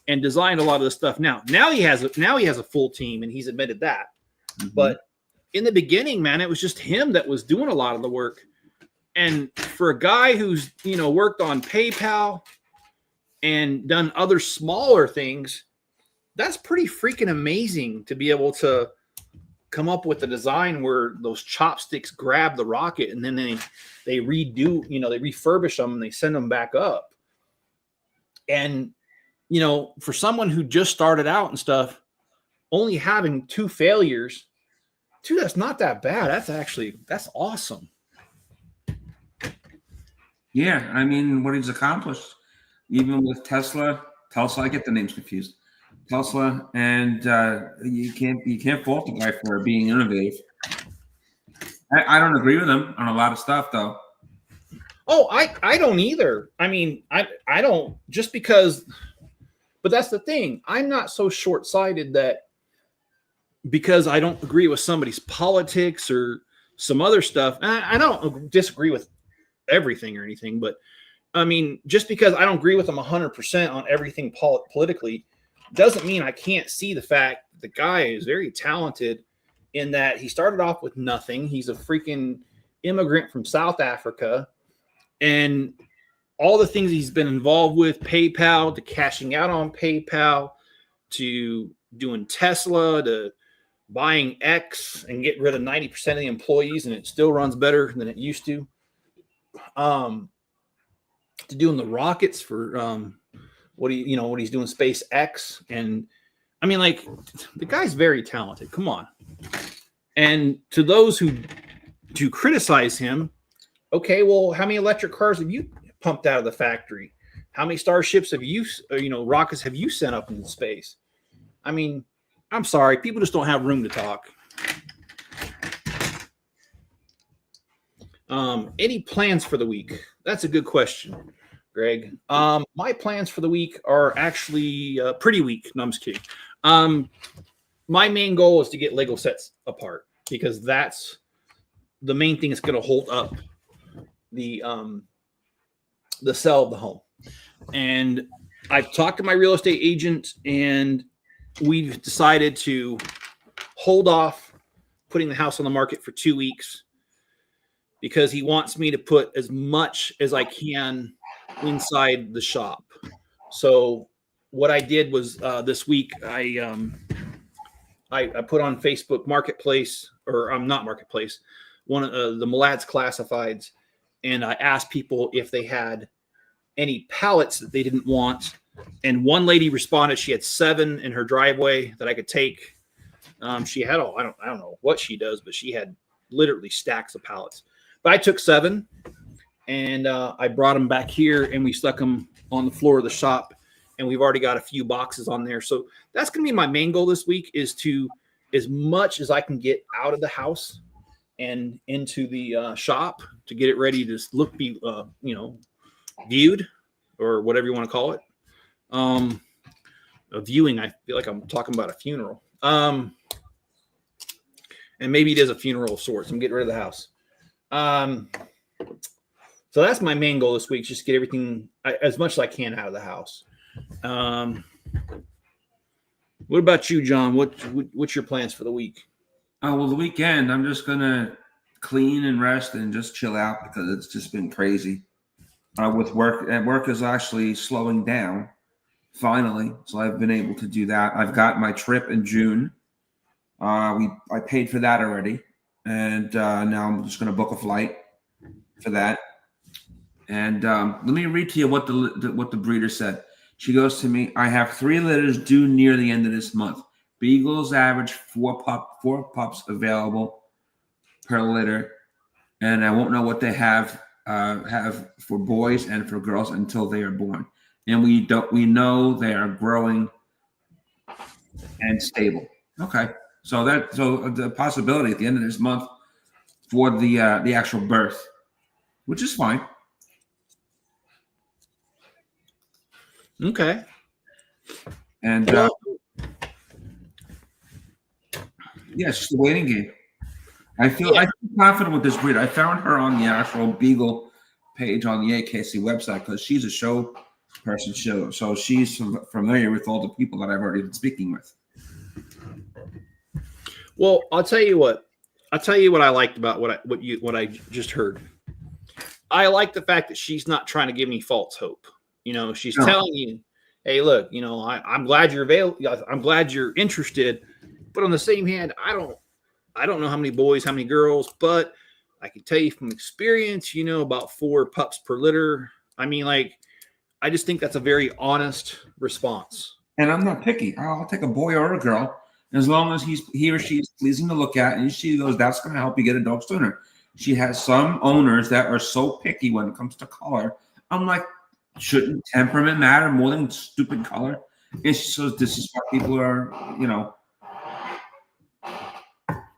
Speaker 1: and designed a lot of the stuff. Now he has a full team, and he's admitted that. Mm-hmm. But in the beginning, man, it was just him that was doing a lot of the work. And for a guy who's, worked on PayPal and done other smaller things, that's pretty freaking amazing to be able to come up with a design where those chopsticks grab the rocket and then they redo, they refurbish them and they send them back up. And, for someone who just started out and stuff, only having 2 failures, that's not that bad. That's awesome.
Speaker 2: Yeah, I mean, what he's accomplished, even with Tesla, I get the names confused. Tesla, and you can't fault the guy for being innovative. I don't agree with him on a lot of stuff, though.
Speaker 1: Oh, I don't either. I mean, I don't, just because, but that's the thing. I'm not so short-sighted that because I don't agree with somebody's politics or some other stuff. I don't disagree with everything or anything, but I mean, just because I don't agree with them 100% on everything politically doesn't mean I can't see the fact that the guy is very talented in that he started off with nothing. He's a freaking immigrant from South Africa, and all the things he's been involved with, PayPal, to cashing out on PayPal, to doing Tesla, to buying X and getting rid of 90% of the employees, and it still runs better than it used to. To doing the rockets for what he's doing, SpaceX. And I mean, like, the guy's very talented. Come on. And to those who do criticize him, okay, well, how many electric cars have you pumped out of the factory? How many starships have you, rockets have you sent up into space? I mean, I'm sorry, people just don't have room to talk. Any plans for the week? That's a good question, Greg. My plans for the week are actually pretty weak. No, I'm just kidding. My main goal is to get Lego sets apart, because that's the main thing that's going to hold up the sale of the home. And I've talked to my real estate agent, and we've decided to hold off putting the house on the market for 2 weeks, because he wants me to put as much as I can inside the shop. So what I did was this week, I put on Facebook Marketplace, or not Marketplace, one of the Malad's Classifieds, and I asked people if they had any pallets that they didn't want. And one lady responded. She had 7 in her driveway that I could take. She had I don't know what she does, but she had literally stacks of pallets. But I took 7, and I brought them back here, and we stuck them on the floor of the shop, and we've already got a few boxes on there. So that's going to be my main goal this week, is to, as much as I can get out of the house and into the shop, to get it ready to be viewed, or whatever you want to call it. A viewing, I feel like I'm talking about a funeral. And maybe it is a funeral of sorts. I'm getting rid of the house. So that's my main goal this week, just get everything as much as I can out of the house. What about you, John? What's your plans for the week?
Speaker 2: Oh, well, the weekend, I'm just going to clean and rest and just chill out, because it's just been crazy with work. And work is actually slowing down finally. So I've been able to do that. I've got my trip in June. I paid for that already. And now I'm just going to book a flight for that. And let me read to you what the breeder said. She goes to me, I have 3 litters due near the end of this month. Beagles average 4 pups available per litter, and I won't know what they have for boys and for girls until they are born. And we know they are growing and stable. Okay, so the possibility at the end of this month for the actual birth, which is fine.
Speaker 1: Okay.
Speaker 2: And it's just a waiting game. I feel confident with this breed. I found her on the actual Beagle page on the AKC website, because she's a show person, so she's familiar with all the people that I've already been speaking with.
Speaker 1: Well, I'll tell you what I liked about what I just heard. I like the fact that she's not trying to give me false hope. You know, she's
Speaker 2: No.
Speaker 1: telling you, hey, look, you know, I'm glad you're I'm glad you're interested. But on the same hand, I don't know how many boys, how many girls, but I can tell you from experience, you know, about 4 pups per litter. I mean, like, I just think that's a very honest response.
Speaker 2: And I'm not picky. I'll take a boy or a girl as long as he or she is pleasing to look at, and she goes, "That's going to help you get a dog sooner." She has some owners that are so picky when it comes to color. I'm like, shouldn't temperament matter more than stupid color? And she says, "This is why people are, you know,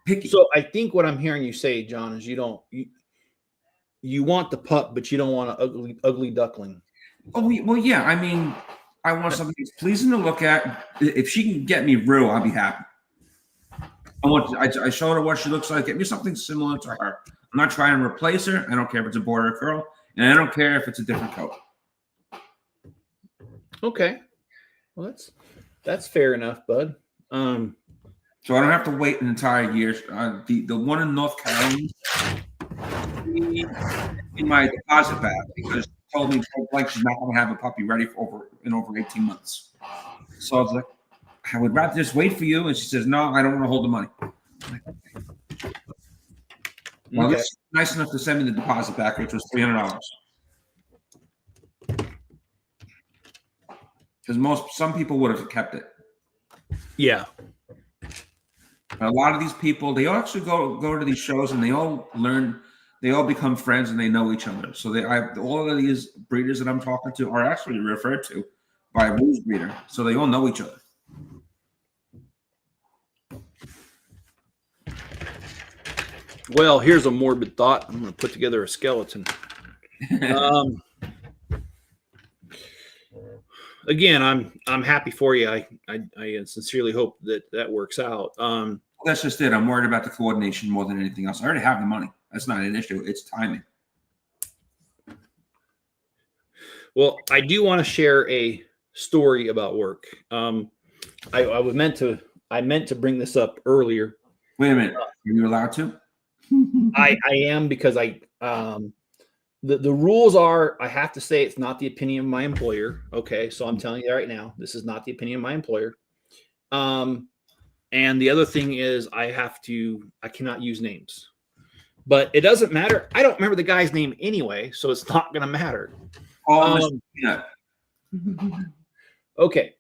Speaker 2: picky."
Speaker 1: So I think what I'm hearing you say, John, is you want the pup, but you don't want an ugly duckling.
Speaker 2: Oh, well, yeah. I mean, I want something that's pleasing to look at. If she can get me real, I'll be happy. I showed her what she looks like. Get me something similar to her. I'm not trying to replace her. I don't care if it's a boy or a girl, and I don't care if it's a different color.
Speaker 1: Okay, well that's fair enough, bud.
Speaker 2: So I don't have to wait an entire year. The one in North Carolina in my deposit bag because she told me like she's not going to have a puppy ready for over 18 months. So I was like, I would rather just wait for you. And she says, no, I don't want to hold the money. I'm like, okay. Well, this is nice enough to send me the deposit back, which was $300. Because some people would have kept it.
Speaker 1: Yeah.
Speaker 2: A lot of these people, they all actually go to these shows and they all learn, they all become friends and they know each other. So all of these breeders that I'm talking to are actually referred to by a rules breeder. So they all know each other.
Speaker 1: Well, here's a morbid thought. I'm going to put together a skeleton. Again, I'm happy for you. I sincerely hope that works out.
Speaker 2: That's just it. I'm worried about the coordination more than anything else. I already have the money. That's not an issue. It's timing.
Speaker 1: Well, I do want to share a story about work. I meant to bring this up earlier.
Speaker 2: Wait a minute. Are you allowed to?
Speaker 1: I am because the rules are I have to say it's not the opinion of my employer. Okay, so I'm telling you right now, this is not the opinion of my employer. And the other thing is I cannot use names. But it doesn't matter. I don't remember the guy's name anyway, so it's not going to matter.
Speaker 2: Yeah.
Speaker 1: Okay.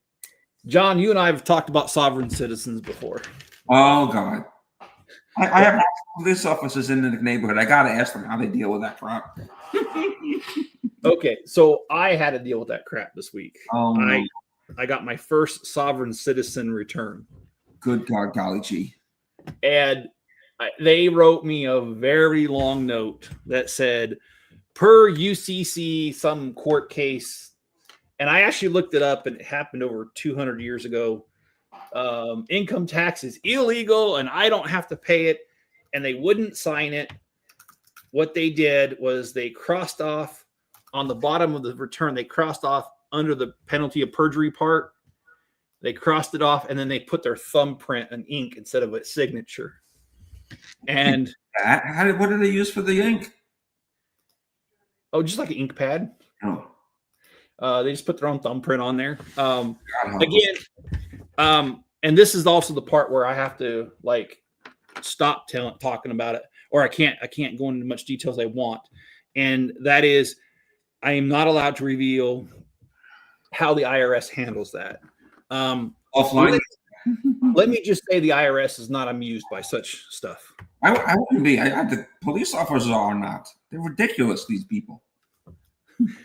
Speaker 1: John, you and I have talked about sovereign citizens before.
Speaker 2: Oh, God. I have police officers in the neighborhood. I got to ask them how they deal with that crap.
Speaker 1: Okay, so I had to deal with that crap this week.
Speaker 2: Oh, no.
Speaker 1: I got my first sovereign citizen return.
Speaker 2: Good God, golly gee.
Speaker 1: And they wrote me a very long note that said, per UCC, some court case. And I actually looked it up, and it happened over 200 years ago. Income tax is illegal, and I don't have to pay it. And they wouldn't sign it. What they did was they crossed off on the bottom of the return. They crossed off under the penalty of perjury part. They crossed it off, and then they put their thumbprint and ink instead of a signature. And
Speaker 2: what did they use for the ink?
Speaker 1: Oh, just like an ink pad.
Speaker 2: Oh.
Speaker 1: They just put their own thumbprint on there. And this is also the part where I have to like stop talking about it, or I can't go into much details I want. And that is, I am not allowed to reveal how the IRS handles that.
Speaker 2: Offline.
Speaker 1: Let me just say the IRS is not amused by such stuff.
Speaker 2: I wouldn't be. The police officers are not. They're ridiculous, these people.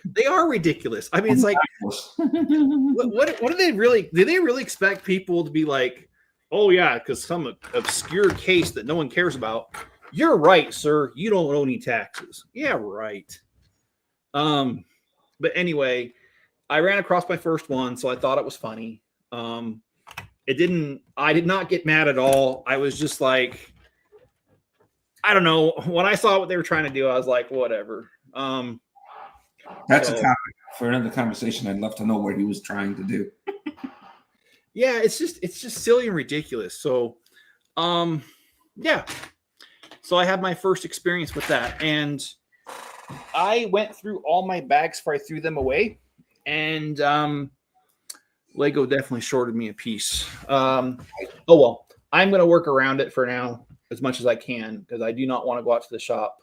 Speaker 1: They are ridiculous. I mean, it's like, what do they really, do they really expect people to be like, oh yeah, because some obscure case that no one cares about, you're right, sir, you don't owe any taxes. Yeah, right. But anyway, I ran across my first one, so I thought it was funny. I did not get mad at all. I was just like, I don't know. When I saw what they were trying to do, I was like, whatever.
Speaker 2: That's a topic for another conversation. I'd love to know what he was trying to do.
Speaker 1: Yeah, it's just silly and ridiculous. So, yeah. So I had my first experience with that, and I went through all my bags before I threw them away, and Lego definitely shorted me a piece. Oh well, I'm going to work around it for now as much as I can because I do not want to go out to the shop.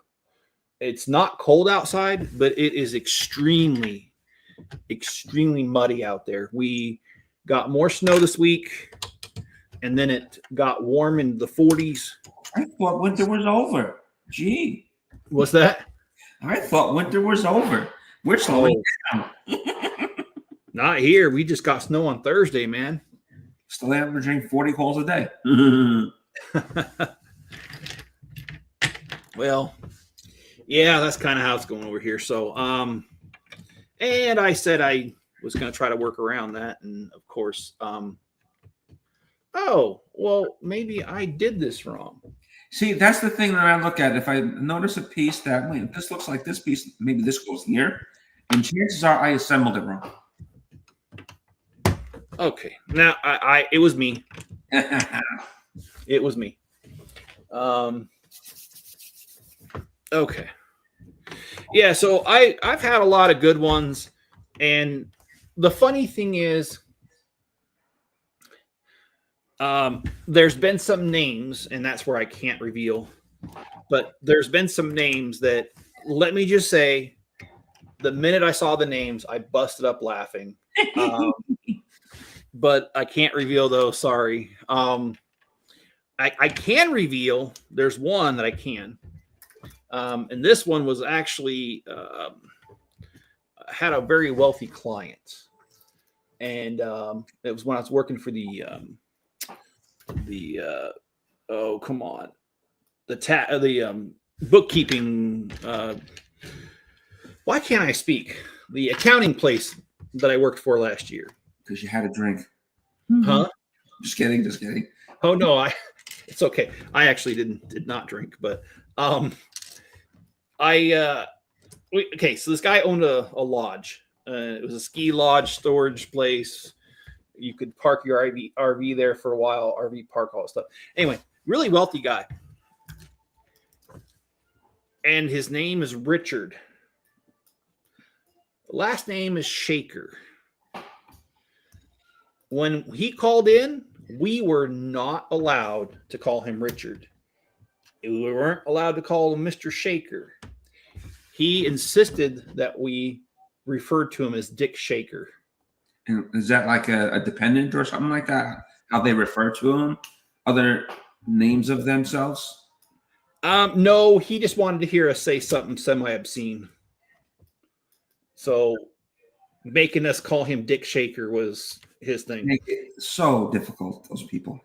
Speaker 1: It's not cold outside, but it is extremely, extremely muddy out there. We got more snow this week, and then it got warm in the 40s.
Speaker 2: I thought winter was over. Gee.
Speaker 1: What's that?
Speaker 2: I thought winter was over. We're slowing down.
Speaker 1: Not here. We just got snow on Thursday, man.
Speaker 2: Still averaging 40 calls a day.
Speaker 1: Well, yeah, that's kind of how it's going over here. So, and I said I was going to try to work around that. And of course, oh, well, maybe I did this wrong.
Speaker 2: See, that's the thing that I look at. If I notice a piece that, wait, this looks like this piece, maybe this goes here. And chances are I assembled it wrong.
Speaker 1: Okay. Now, it was me. It was me. Okay. Yeah, so I've had a lot of good ones, and the funny thing is, there's been some names, and that's where I can't reveal, but there's been some names that, let me just say, the minute I saw the names, I busted up laughing. But I can't reveal those. Sorry. I can reveal. There's one that I can. And this one was actually had a very wealthy client, and it was when I was working for the oh come on, the bookkeeping. Why can't I speak? The accounting place that I worked for last year.
Speaker 2: Because you had a drink.
Speaker 1: Huh?
Speaker 2: Just kidding. Just kidding.
Speaker 1: Oh no, it's okay. I actually did not drink, but okay, so this guy owned a lodge. It was a ski lodge storage place. You could park your RV there for a while, RV park, all that stuff. Anyway, really wealthy guy. And his name is Richard. Last name is Shaker. When he called in, we were not allowed to call him Richard. We weren't allowed to call him Mr. Shaker. He insisted that we referred to him as Dick Shaker.
Speaker 2: And is that like a dependent or something like that? How they refer to him? Other names of themselves?
Speaker 1: No, he just wanted to hear us say something semi-obscene. So making us call him Dick Shaker was his thing.
Speaker 2: Make it so difficult, those people.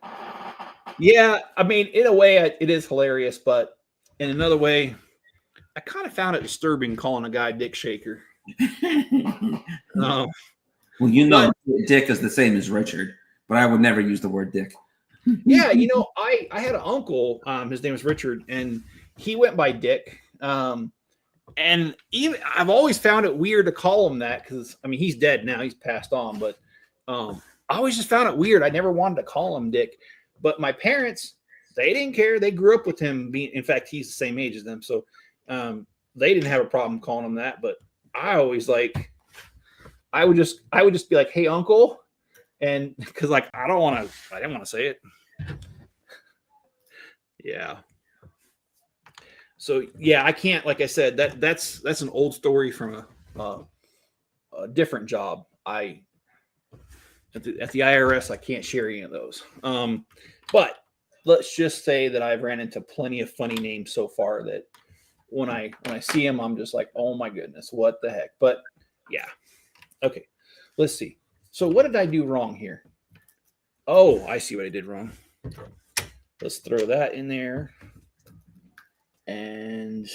Speaker 1: Yeah, I mean, in a way, it is hilarious, but in another way, I kind of found it disturbing calling a guy Dick Shaker.
Speaker 2: Well, you know, Dick is the same as Richard, but I would never use the word Dick.
Speaker 1: Yeah, you know, I had an uncle. His name was Richard, and he went by Dick. And even I've always found it weird to call him that because, I mean, he's dead now. He's passed on, but I always just found it weird. I never wanted to call him Dick. But my parents, they didn't care. They grew up with him. In fact, he's the same age as them. So they didn't have a problem calling him that. But I always I would just be like, hey, uncle. And because I didn't want to say it. Yeah. So yeah, I can't, like I said, that's an old story from a different job. At the IRS, I can't share any of those. But let's just say that I've ran into plenty of funny names so far that when I see them, I'm just like, oh my goodness, what the heck? But yeah. Okay. Let's see. So what did I do wrong here? Oh, I see what I did wrong. Let's throw that in there. And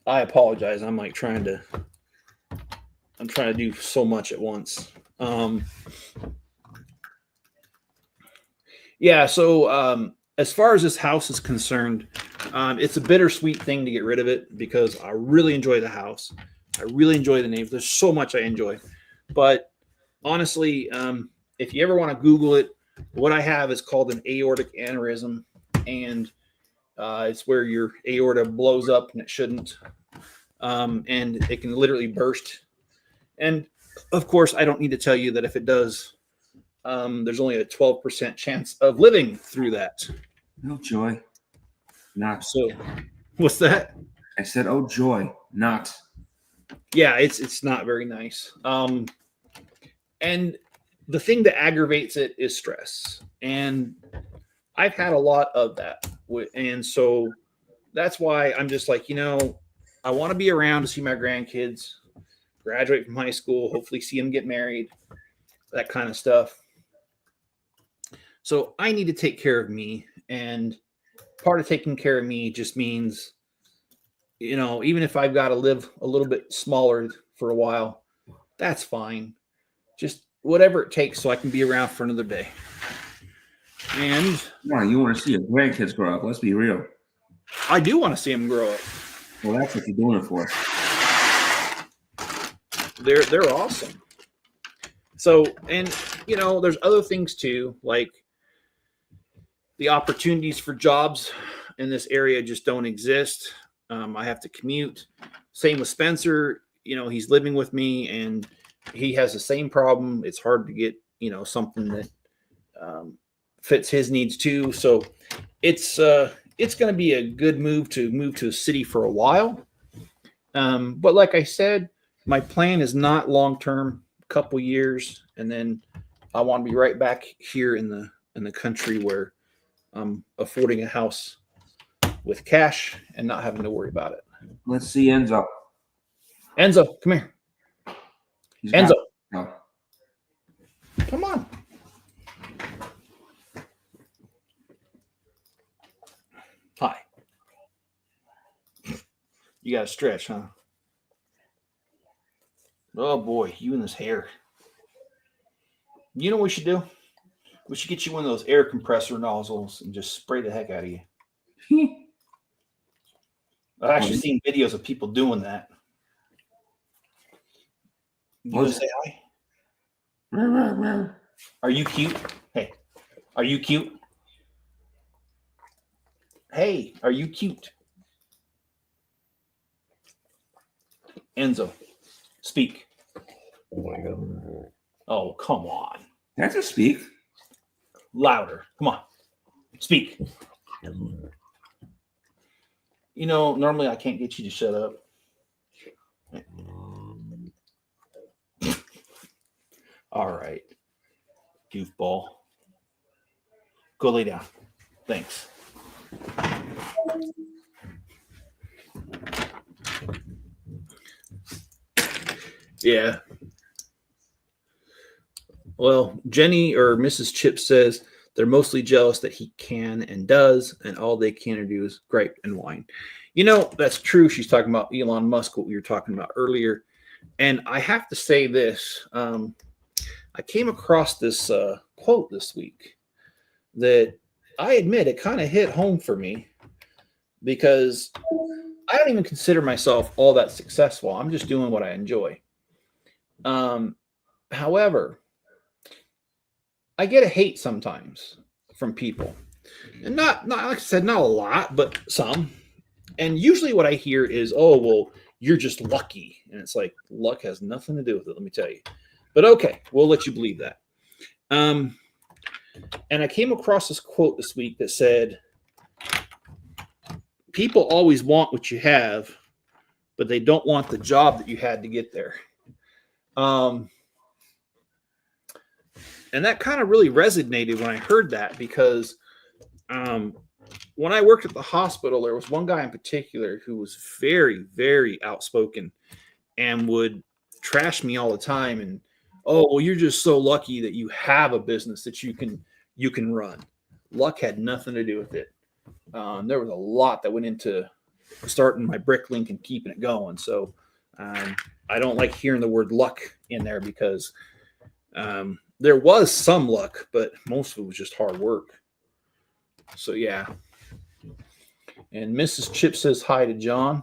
Speaker 1: I apologize. I'm trying to do so much at once. Yeah. So as far as this house is concerned, it's a bittersweet thing to get rid of it because I really enjoy the house. I really enjoy the names. There's so much I enjoy. But honestly, if you ever want to Google it, what I have is called an aortic aneurysm, and it's where your aorta blows up and it shouldn't. and it can literally burst. And of course, I don't need to tell you that if it does, there's only a 12% chance of living through that.
Speaker 2: No joy. Not.
Speaker 1: So, what's that?
Speaker 2: I said, oh joy, not.
Speaker 1: Yeah, it's not very nice. And the thing that aggravates it is stress. And I've had a lot of that. And so that's why I'm just like, I want to be around to see my grandkids graduate from high school, hopefully see them get married, that kind of stuff. So I need to take care of me. And part of taking care of me just means, even if I've got to live a little bit smaller for a while, that's fine. Just whatever it takes so I can be around for another day. And
Speaker 2: you want to see your grandkids grow up. Let's be real.
Speaker 1: I do want to see them grow up.
Speaker 2: Well, that's what you're doing it for.
Speaker 1: They're awesome. So, and there's other things too, like the opportunities for jobs in this area just don't exist. I have to commute. Same with Spencer. He's living with me and he has the same problem. It's hard to get, something that fits his needs too. So it's going to be a good move to a city for a while. But like I said, my plan is not long-term, a couple years. And then I want to be right back here in the country where I'm affording a house with cash and not having to worry about it.
Speaker 2: Let's see Enzo.
Speaker 1: Enzo, come here. Enzo. Come on. Hi. You got to stretch, huh? Oh, boy. You and this hair. You know what we should do? We should get you one of those air compressor nozzles and just spray the heck out of you. I've actually seen videos of people doing that. You want to say hi? Are you cute? Hey, are you cute? Hey, are you cute? Enzo, speak.
Speaker 3: Oh my God.
Speaker 1: Oh, come on.
Speaker 2: That's a speak.
Speaker 1: Louder. Come on. Speak. Normally I can't get you to shut up. All right. Goofball. Go lay down. Thanks. Yeah. Well, Jenny or Mrs. Chip says they're mostly jealous that he can and does, and all they can do is gripe and whine. That's true. She's talking about Elon Musk, what we were talking about earlier. And I have to say this. I came across this quote this week that I admit it kind of hit home for me because I don't even consider myself all that successful. I'm just doing what I enjoy. However, I get a hate sometimes from people, and not like I said, not a lot, but some. And usually what I hear is, oh, well, you're just lucky. And it's like, luck has nothing to do with it, let me tell you. But okay, we'll let you believe that. And I came across this quote this week that said, people always want what you have, but they don't want the job that you had to get there. And that kind of really resonated when I heard that because when I worked at the hospital, there was one guy in particular who was very, very outspoken and would trash me all the time. And, oh, well, you're just so lucky that you have a business that you can run. Luck had nothing to do with it. There was a lot that went into starting my Bricklink and keeping it going. So I don't like hearing the word luck in there because there was some luck, but most of it was just hard work. So, yeah. And Mrs. Chip says hi to John.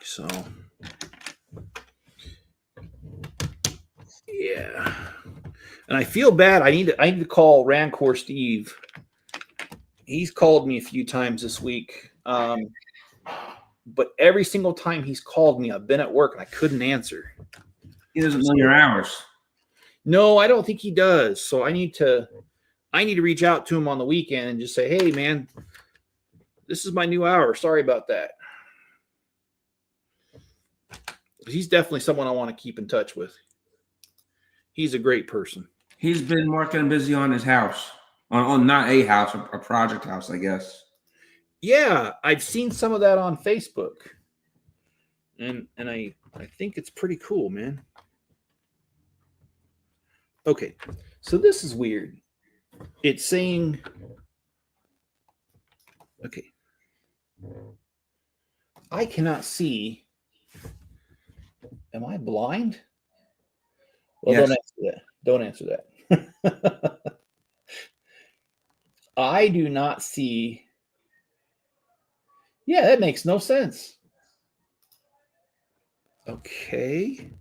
Speaker 1: So, yeah. And I feel bad. I need to call Rancor Steve. He's called me a few times this week. but every single time he's called me, I've been at work and I couldn't answer.
Speaker 2: He doesn't know your hours.
Speaker 1: No, I don't think he does. So I need to reach out to him on the weekend and just say, hey, man, this is my new hour. Sorry about that. He's definitely someone I want to keep in touch with. He's a great person.
Speaker 2: He's been working busy on his house. On not a house, a project house, I guess.
Speaker 1: Yeah, I've seen some of that on Facebook. And I think it's pretty cool, man. Okay, so this is weird. It's saying, okay, I cannot see. Am I blind? Well,
Speaker 2: Yes.
Speaker 1: Don't answer that. I do not see. Yeah, that makes no sense. Okay.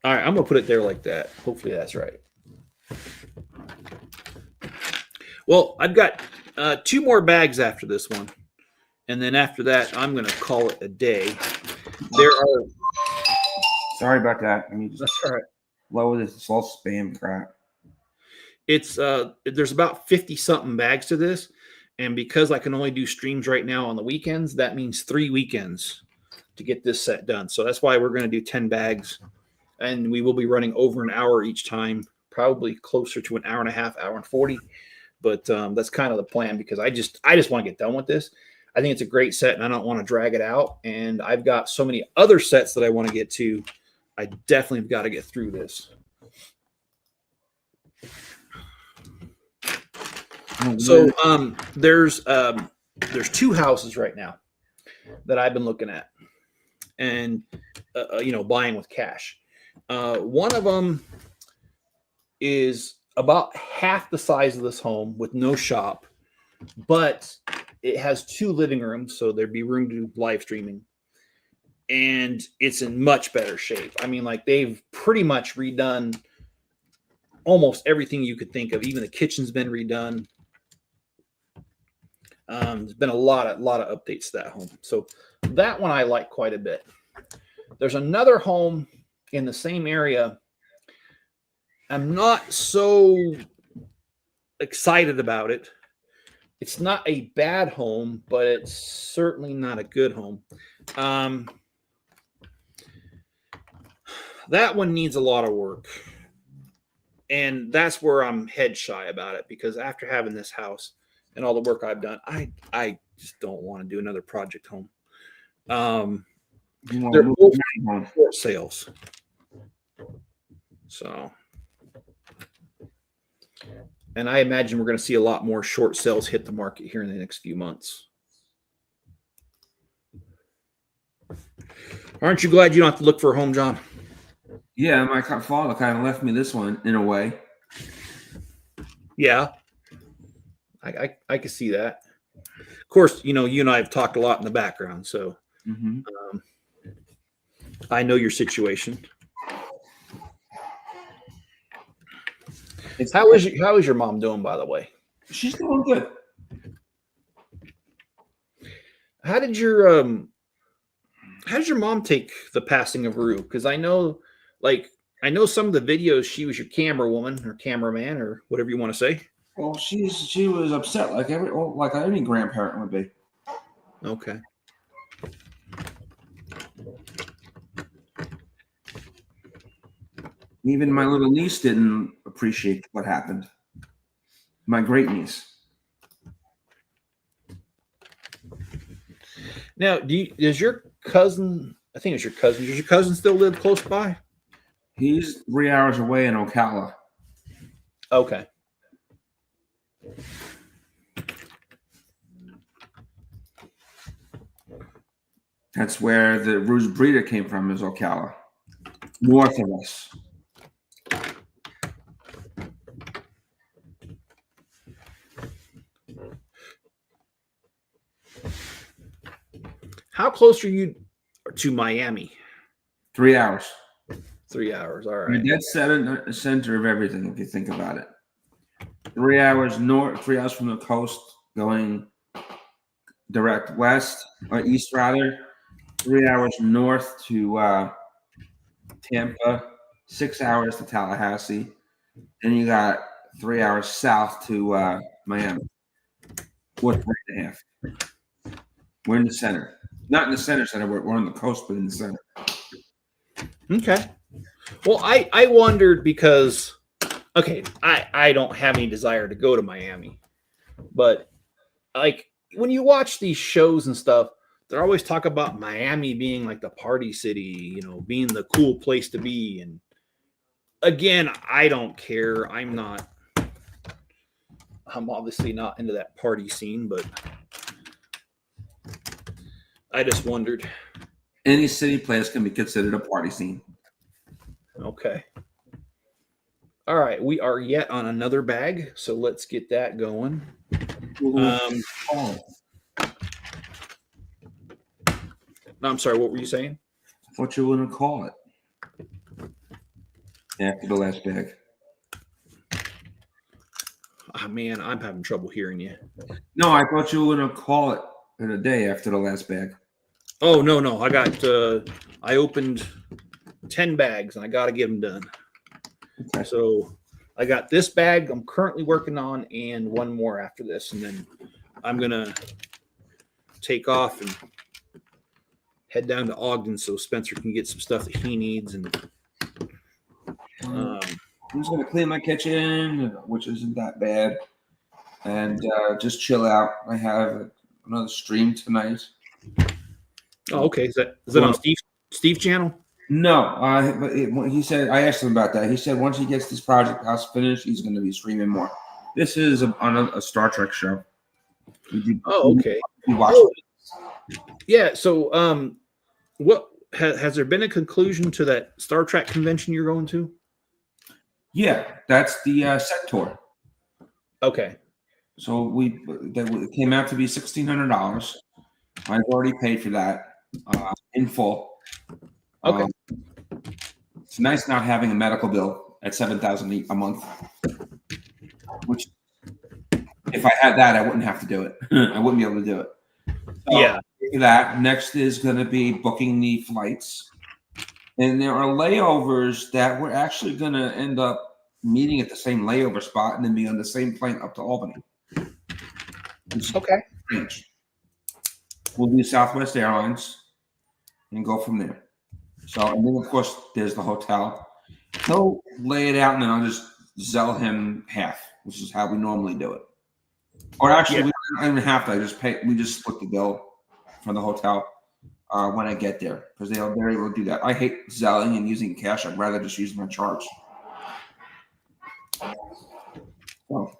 Speaker 1: All right, I'm going to put it there like that. Hopefully that's right. Well, I've got 2 more bags after this one. And then after that, I'm going to call it a day. There are...
Speaker 2: Sorry about that. I mean, just
Speaker 1: That's all right.
Speaker 2: lower this. It's all spam crap.
Speaker 1: It's there's about 50-something bags to this. And because I can only do streams right now on the weekends, that means 3 weekends to get this set done. So that's why we're going to do 10 bags. And we will be running over an hour each time, probably closer to an hour and a half, hour and 40. But that's kind of the plan because I just want to get done with this. I think it's a great set and I don't want to drag it out. And I've got so many other sets that I want to get to. I definitely have got to get through this. So there's 2 houses right now that I've been looking at and, buying with cash. One of them is about half the size of this home with no shop, but it has 2 living rooms. So there'd be room to do live streaming and it's in much better shape. I mean, like they've pretty much redone almost everything you could think of. Even the kitchen's been redone. There's been a lot of updates to that home. So that one I like quite a bit. There's another home in the same area. I'm not so excited about it. It's not a bad home, but it's certainly not a good home. That one needs a lot of work. And that's where I'm head shy about it because after having this house and all the work I've done, I just don't want to do another project home. They're both short sales. So, and I imagine we're going to see a lot more short sales hit the market here in the next few months. Aren't you glad you don't have to look for a home, John?
Speaker 2: Yeah, my father kind of left me this one in a way.
Speaker 1: Yeah, I can see that. Of course, you and I have talked a lot in the background, so I know your situation. How is your mom doing, by the way?
Speaker 2: She's doing good.
Speaker 1: How did your mom take the passing of Rue? Because I know some of the videos she was your camera woman or cameraman or whatever you want to say.
Speaker 2: Well, she was upset like any grandparent would be.
Speaker 1: Okay.
Speaker 2: Even my little niece didn't appreciate what happened. My great niece.
Speaker 1: Now, does your cousin? I think it's your cousin. Does your cousin still live close by?
Speaker 2: He's 3 hours away in Ocala.
Speaker 1: Okay.
Speaker 2: That's where the Rouge breeder came from, is Ocala. North of us.
Speaker 1: How close are you to Miami?
Speaker 2: 3 hours.
Speaker 1: 3 hours. All right.
Speaker 2: I mean, that's the center of everything, if you think about it. 3 hours north, 3 hours from the coast, going direct west or east rather, 3 hours north to Tampa, 6 hours to Tallahassee. Then you got 3 hours south to Miami. Or 3.5. We're in the center. Not in the center. We're on the coast, but in the center.
Speaker 1: Okay. Well, I wondered because, okay, I don't have any desire to go to Miami, but like when you watch these shows and stuff, they're always talk about Miami being like the party city, being the cool place to be. And again, I don't care. I'm obviously not into that party scene, but I just wondered.
Speaker 2: Any city place can be considered a party scene.
Speaker 1: Okay. All right, we are yet on another bag, so let's get that going. No, I'm sorry, what were you saying?
Speaker 2: What you want to call it after the last bag?
Speaker 1: Oh, man, I'm having trouble hearing you.
Speaker 2: No, I thought you were going to call it in a day after the last bag.
Speaker 1: Oh, no. I opened 10 bags, and I got to get them done.
Speaker 2: Okay.
Speaker 1: So I got this bag I'm currently working on and one more after this, and then I'm going to take off and head down to Ogden so Spencer can get some stuff that he needs. And
Speaker 2: I'm just going to clean my kitchen, which isn't that bad, and just chill out. I have another stream tonight.
Speaker 1: Oh, okay. Is that on Steve's channel?
Speaker 2: No, he said, I asked him about that. He said once he gets this project house finished, he's going to be streaming more. This is on a Star Trek show.
Speaker 1: Okay.
Speaker 2: You watched it.
Speaker 1: Yeah. So, what has there been a conclusion to that Star Trek convention you're going to?
Speaker 2: Yeah, that's the set tour.
Speaker 1: Okay.
Speaker 2: So it came out to be $1,600. I've already paid for that in full.
Speaker 1: Okay.
Speaker 2: It's nice not having a medical bill at $7,000 a month. Which, if I had that, I wouldn't have to do it. I wouldn't be able to do it. So,
Speaker 1: Yeah.
Speaker 2: That next is going to be booking the flights, and there are layovers that we're actually going to end up meeting at the same layover spot and then be on the same plane up to Albany.
Speaker 1: Okay.
Speaker 2: Strange. We'll do Southwest Airlines and go from there. So, and then of course there's the hotel. He'll lay it out, and then I'll just Zelle him half, which is how we normally do it. Or actually, we don't even have to. We just split the bill for the hotel when I get there, because they're able to do that. I hate Zelling and using cash. I'd rather just use my charge. So,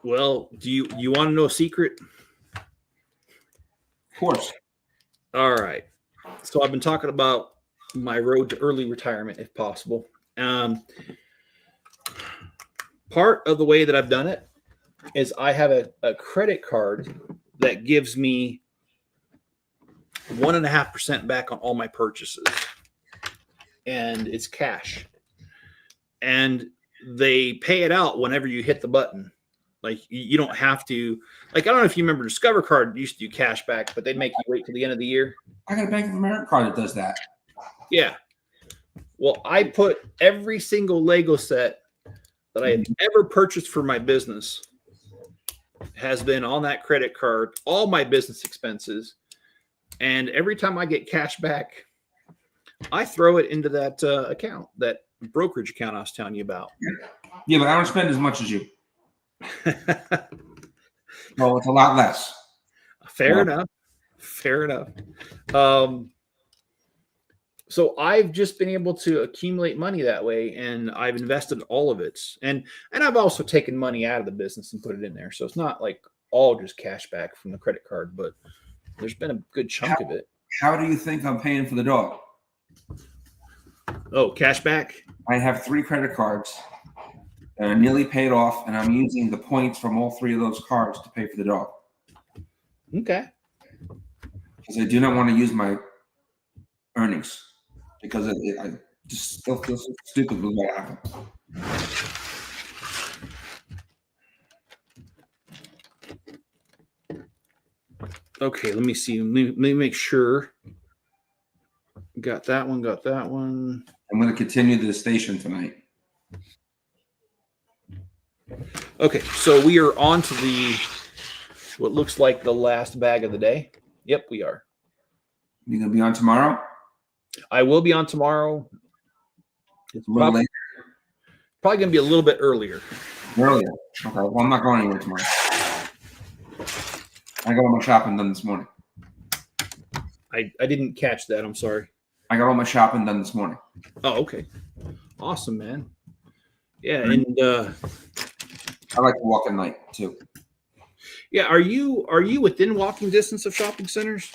Speaker 1: Well, do you want to know a secret?
Speaker 2: of course.
Speaker 1: All right. So I've been talking about my road to early retirement, if possible. Part of the way that I've done it is I have a credit card that gives me 1.5% back on all my purchases, and it's cash. And they pay it out whenever you hit the button. Like you don't have to. Like, I don't know if you remember, Discover Card used to do cash back, but they'd make you wait till the end of the year.
Speaker 2: I got a Bank of America card that does that.
Speaker 1: Yeah. Well, I put every single Lego set that I have ever purchased for my business has been on that credit card, all my business expenses. And every time I get cash back, I throw it into that account, that brokerage account I was telling you about.
Speaker 2: Yeah, but I don't spend as much as you. Well, it's a lot less.
Speaker 1: Fair enough. So I've just been able to accumulate money that way, and I've invested all of it. And I've also taken money out of the business and put it in there. So it's not like all just cash back from the credit card, but there's been a good chunk of it.
Speaker 2: How do you think I'm paying for the dog?
Speaker 1: Oh, cash back?
Speaker 2: I have 3 credit cards that are nearly paid off, and I'm using the points from all 3 of those cards to pay for the dog.
Speaker 1: Okay.
Speaker 2: Because I do not want to use my earnings, because I just still feel so stupid with what happened.
Speaker 1: Okay, let me see. Let me make sure. Got that one. Got that one.
Speaker 2: I'm going to continue to the station tonight.
Speaker 1: Okay, so we are on to the what looks like the last bag of the day. Yep, we are.
Speaker 2: You going to be on tomorrow?
Speaker 1: I will be on tomorrow.
Speaker 2: It's a little later.
Speaker 1: Probably going to be a little bit earlier.
Speaker 2: Earlier. Okay. Well, I'm not going anywhere tomorrow. I got all my shopping done this morning.
Speaker 1: I didn't catch that. I'm sorry.
Speaker 2: I got all my shopping done this morning.
Speaker 1: Oh, okay. Awesome, man. Yeah, and
Speaker 2: I like to walk at night too.
Speaker 1: yeah, are you within walking distance of shopping centers?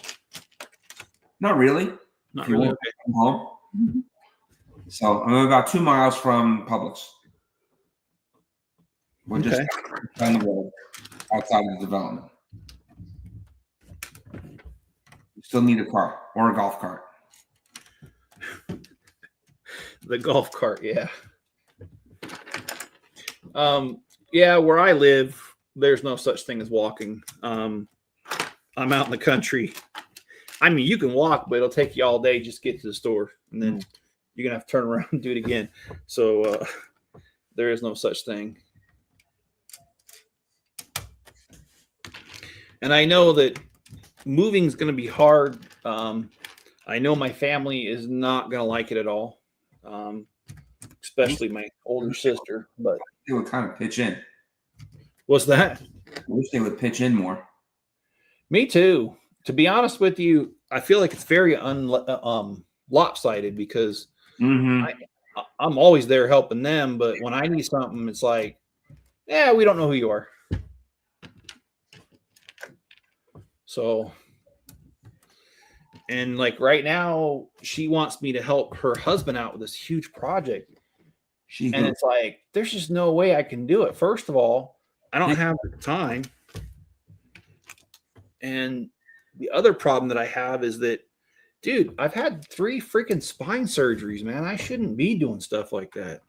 Speaker 2: Not really.
Speaker 1: Not really. Okay.
Speaker 2: From home. So I'm about 2 miles from Publix. We're just down the road, outside of the development. You still need a car or a golf cart.
Speaker 1: The golf cart, yeah. Yeah, where I live, there's no such thing as walking. I'm out in the country. I mean, you can walk, but it'll take you all day just to get to the store, and then you're gonna have to turn around and do it again. So there is no such thing. And I know that moving is going to be hard. I know my family is not going to like it at all, especially my older sister. But
Speaker 2: They would kind of pitch in.
Speaker 1: what's that?
Speaker 2: I wish they would pitch in more.
Speaker 1: Me too. To be honest with you, I feel like it's very lopsided because I'm always there helping them, but when I need something, it's like, yeah, we don't know who you are. So, and like right now, she wants me to help her husband out with this huge project. And it's like, there's just no way I can do it. First of all, I don't have the time. And the other problem that I have is that, dude, I've had 3 freaking spine surgeries, man. I shouldn't be doing stuff like that.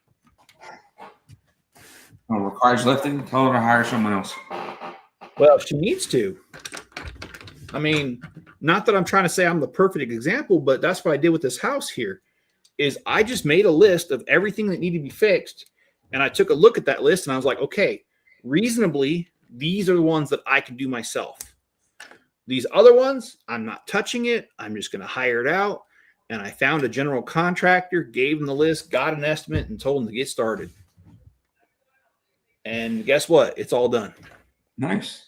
Speaker 2: Requires lifting. Tell her to hire someone else.
Speaker 1: Well, she needs to. I mean, not that I'm trying to say I'm the perfect example, but that's what I did with this house here. Is I just made a list of everything that needed to be fixed, and I took a look at that list, and I was like, okay, reasonably, these are the ones that I can do myself. These other ones, I'm not touching it. I'm just going to hire it out. And I found a general contractor, gave him the list, got an estimate, and told him to get started. And guess what? It's all done.
Speaker 2: Nice.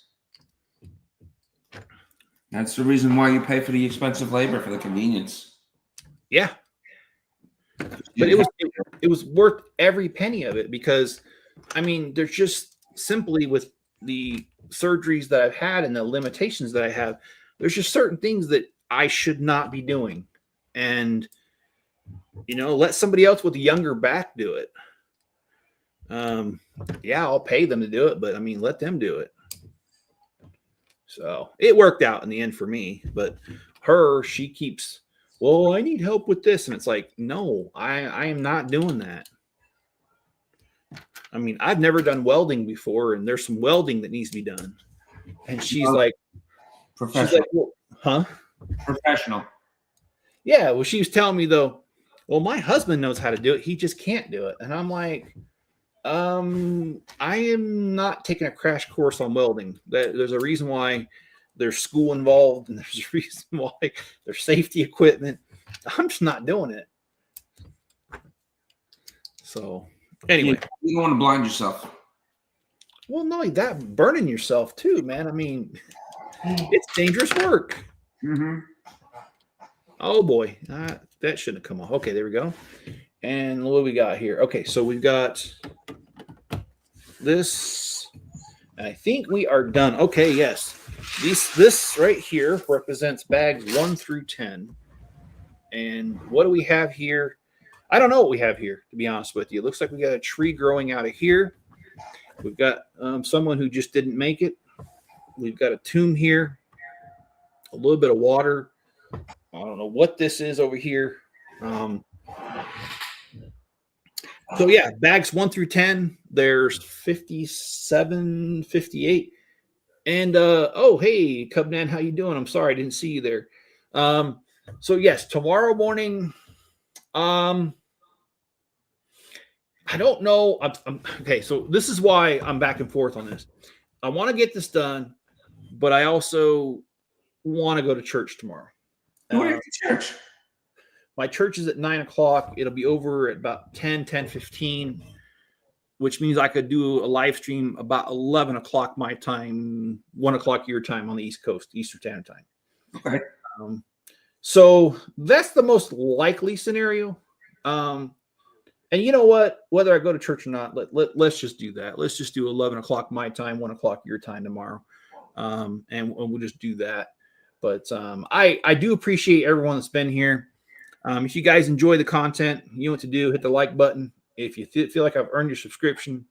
Speaker 2: That's the reason why you pay for the expensive labor, for the convenience.
Speaker 1: Yeah. But it was worth every penny of it because, I mean, there's just simply with the surgeries that I've had and the limitations that I have, there's just certain things that I should not be doing. And, you know, let somebody else with a younger back do it. Yeah, I'll pay them to do it, but I mean, let them do it. So it worked out in the end for me, but she keeps, well, I need help with this. And it's like, no, I am not doing that. I mean, I've never done welding before, and there's some welding that needs to be done. And she's like,
Speaker 2: professional.
Speaker 1: Well, huh?
Speaker 2: Professional.
Speaker 1: Yeah. Well, she was telling me though, well, my husband knows how to do it. He just can't do it. And I'm like, I am not taking a crash course on welding. There's a reason why there's school involved, and there's a reason why there's safety equipment. I'm just not doing it. So anyway,
Speaker 2: you don't want to blind yourself.
Speaker 1: Well, not like that, burning yourself too, man. I mean, it's dangerous work. Oh boy, that shouldn't have come off. Okay, there we go. And what do we got here? Okay, so we've got this. I think we are done. Okay, yes. This right here represents bags 1 through 10. And what do we have here? I don't know what we have here, to be honest with you. It looks like we got a tree growing out of here. We've got someone who just didn't make it. We've got a tomb here. A little bit of water. I don't know what this is over here. So yeah, bags 1 through 10, there's 57, 58. And oh, hey, Cubnan, how you doing? I'm sorry I didn't see you there. So yes, tomorrow morning. I don't know. Okay, so this is why I'm back and forth on this. I want to get this done, but I also want to go to church tomorrow.
Speaker 2: Who are you at church?
Speaker 1: My church is at 9:00. It'll be over at about 10:15, which means I could do a live stream about 11 o'clock my time, 1 o'clock your time on the East Coast, Eastern Standard Time.
Speaker 2: Okay.
Speaker 1: So that's the most likely scenario. And you know what? Whether I go to church or not, let's just do that. Let's just do 11 o'clock my time, 1 o'clock your time tomorrow. And we'll just do that. But I do appreciate everyone that's been here. If you guys enjoy the content, you know what to do. Hit the like button. If you feel like I've earned your subscription,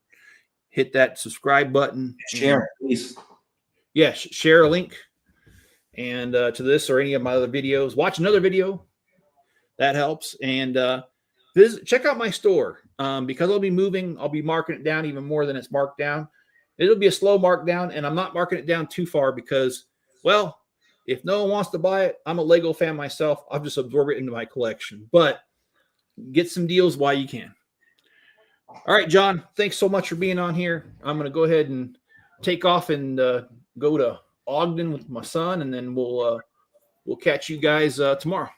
Speaker 1: hit that subscribe button.
Speaker 2: Share, please.
Speaker 1: Yeah, share a link. And to this or any of my other videos, watch another video. That helps. And check out my store. Because I'll be moving, I'll be marking it down even more than it's marked down. It'll be a slow markdown, and I'm not marking it down too far because, well, if no one wants to buy it, I'm a Lego fan myself. I'll just absorb it into my collection. But get some deals while you can. All right, John, thanks so much for being on here. I'm going to go ahead and take off and go to Ogden with my son, and then we'll catch you guys tomorrow.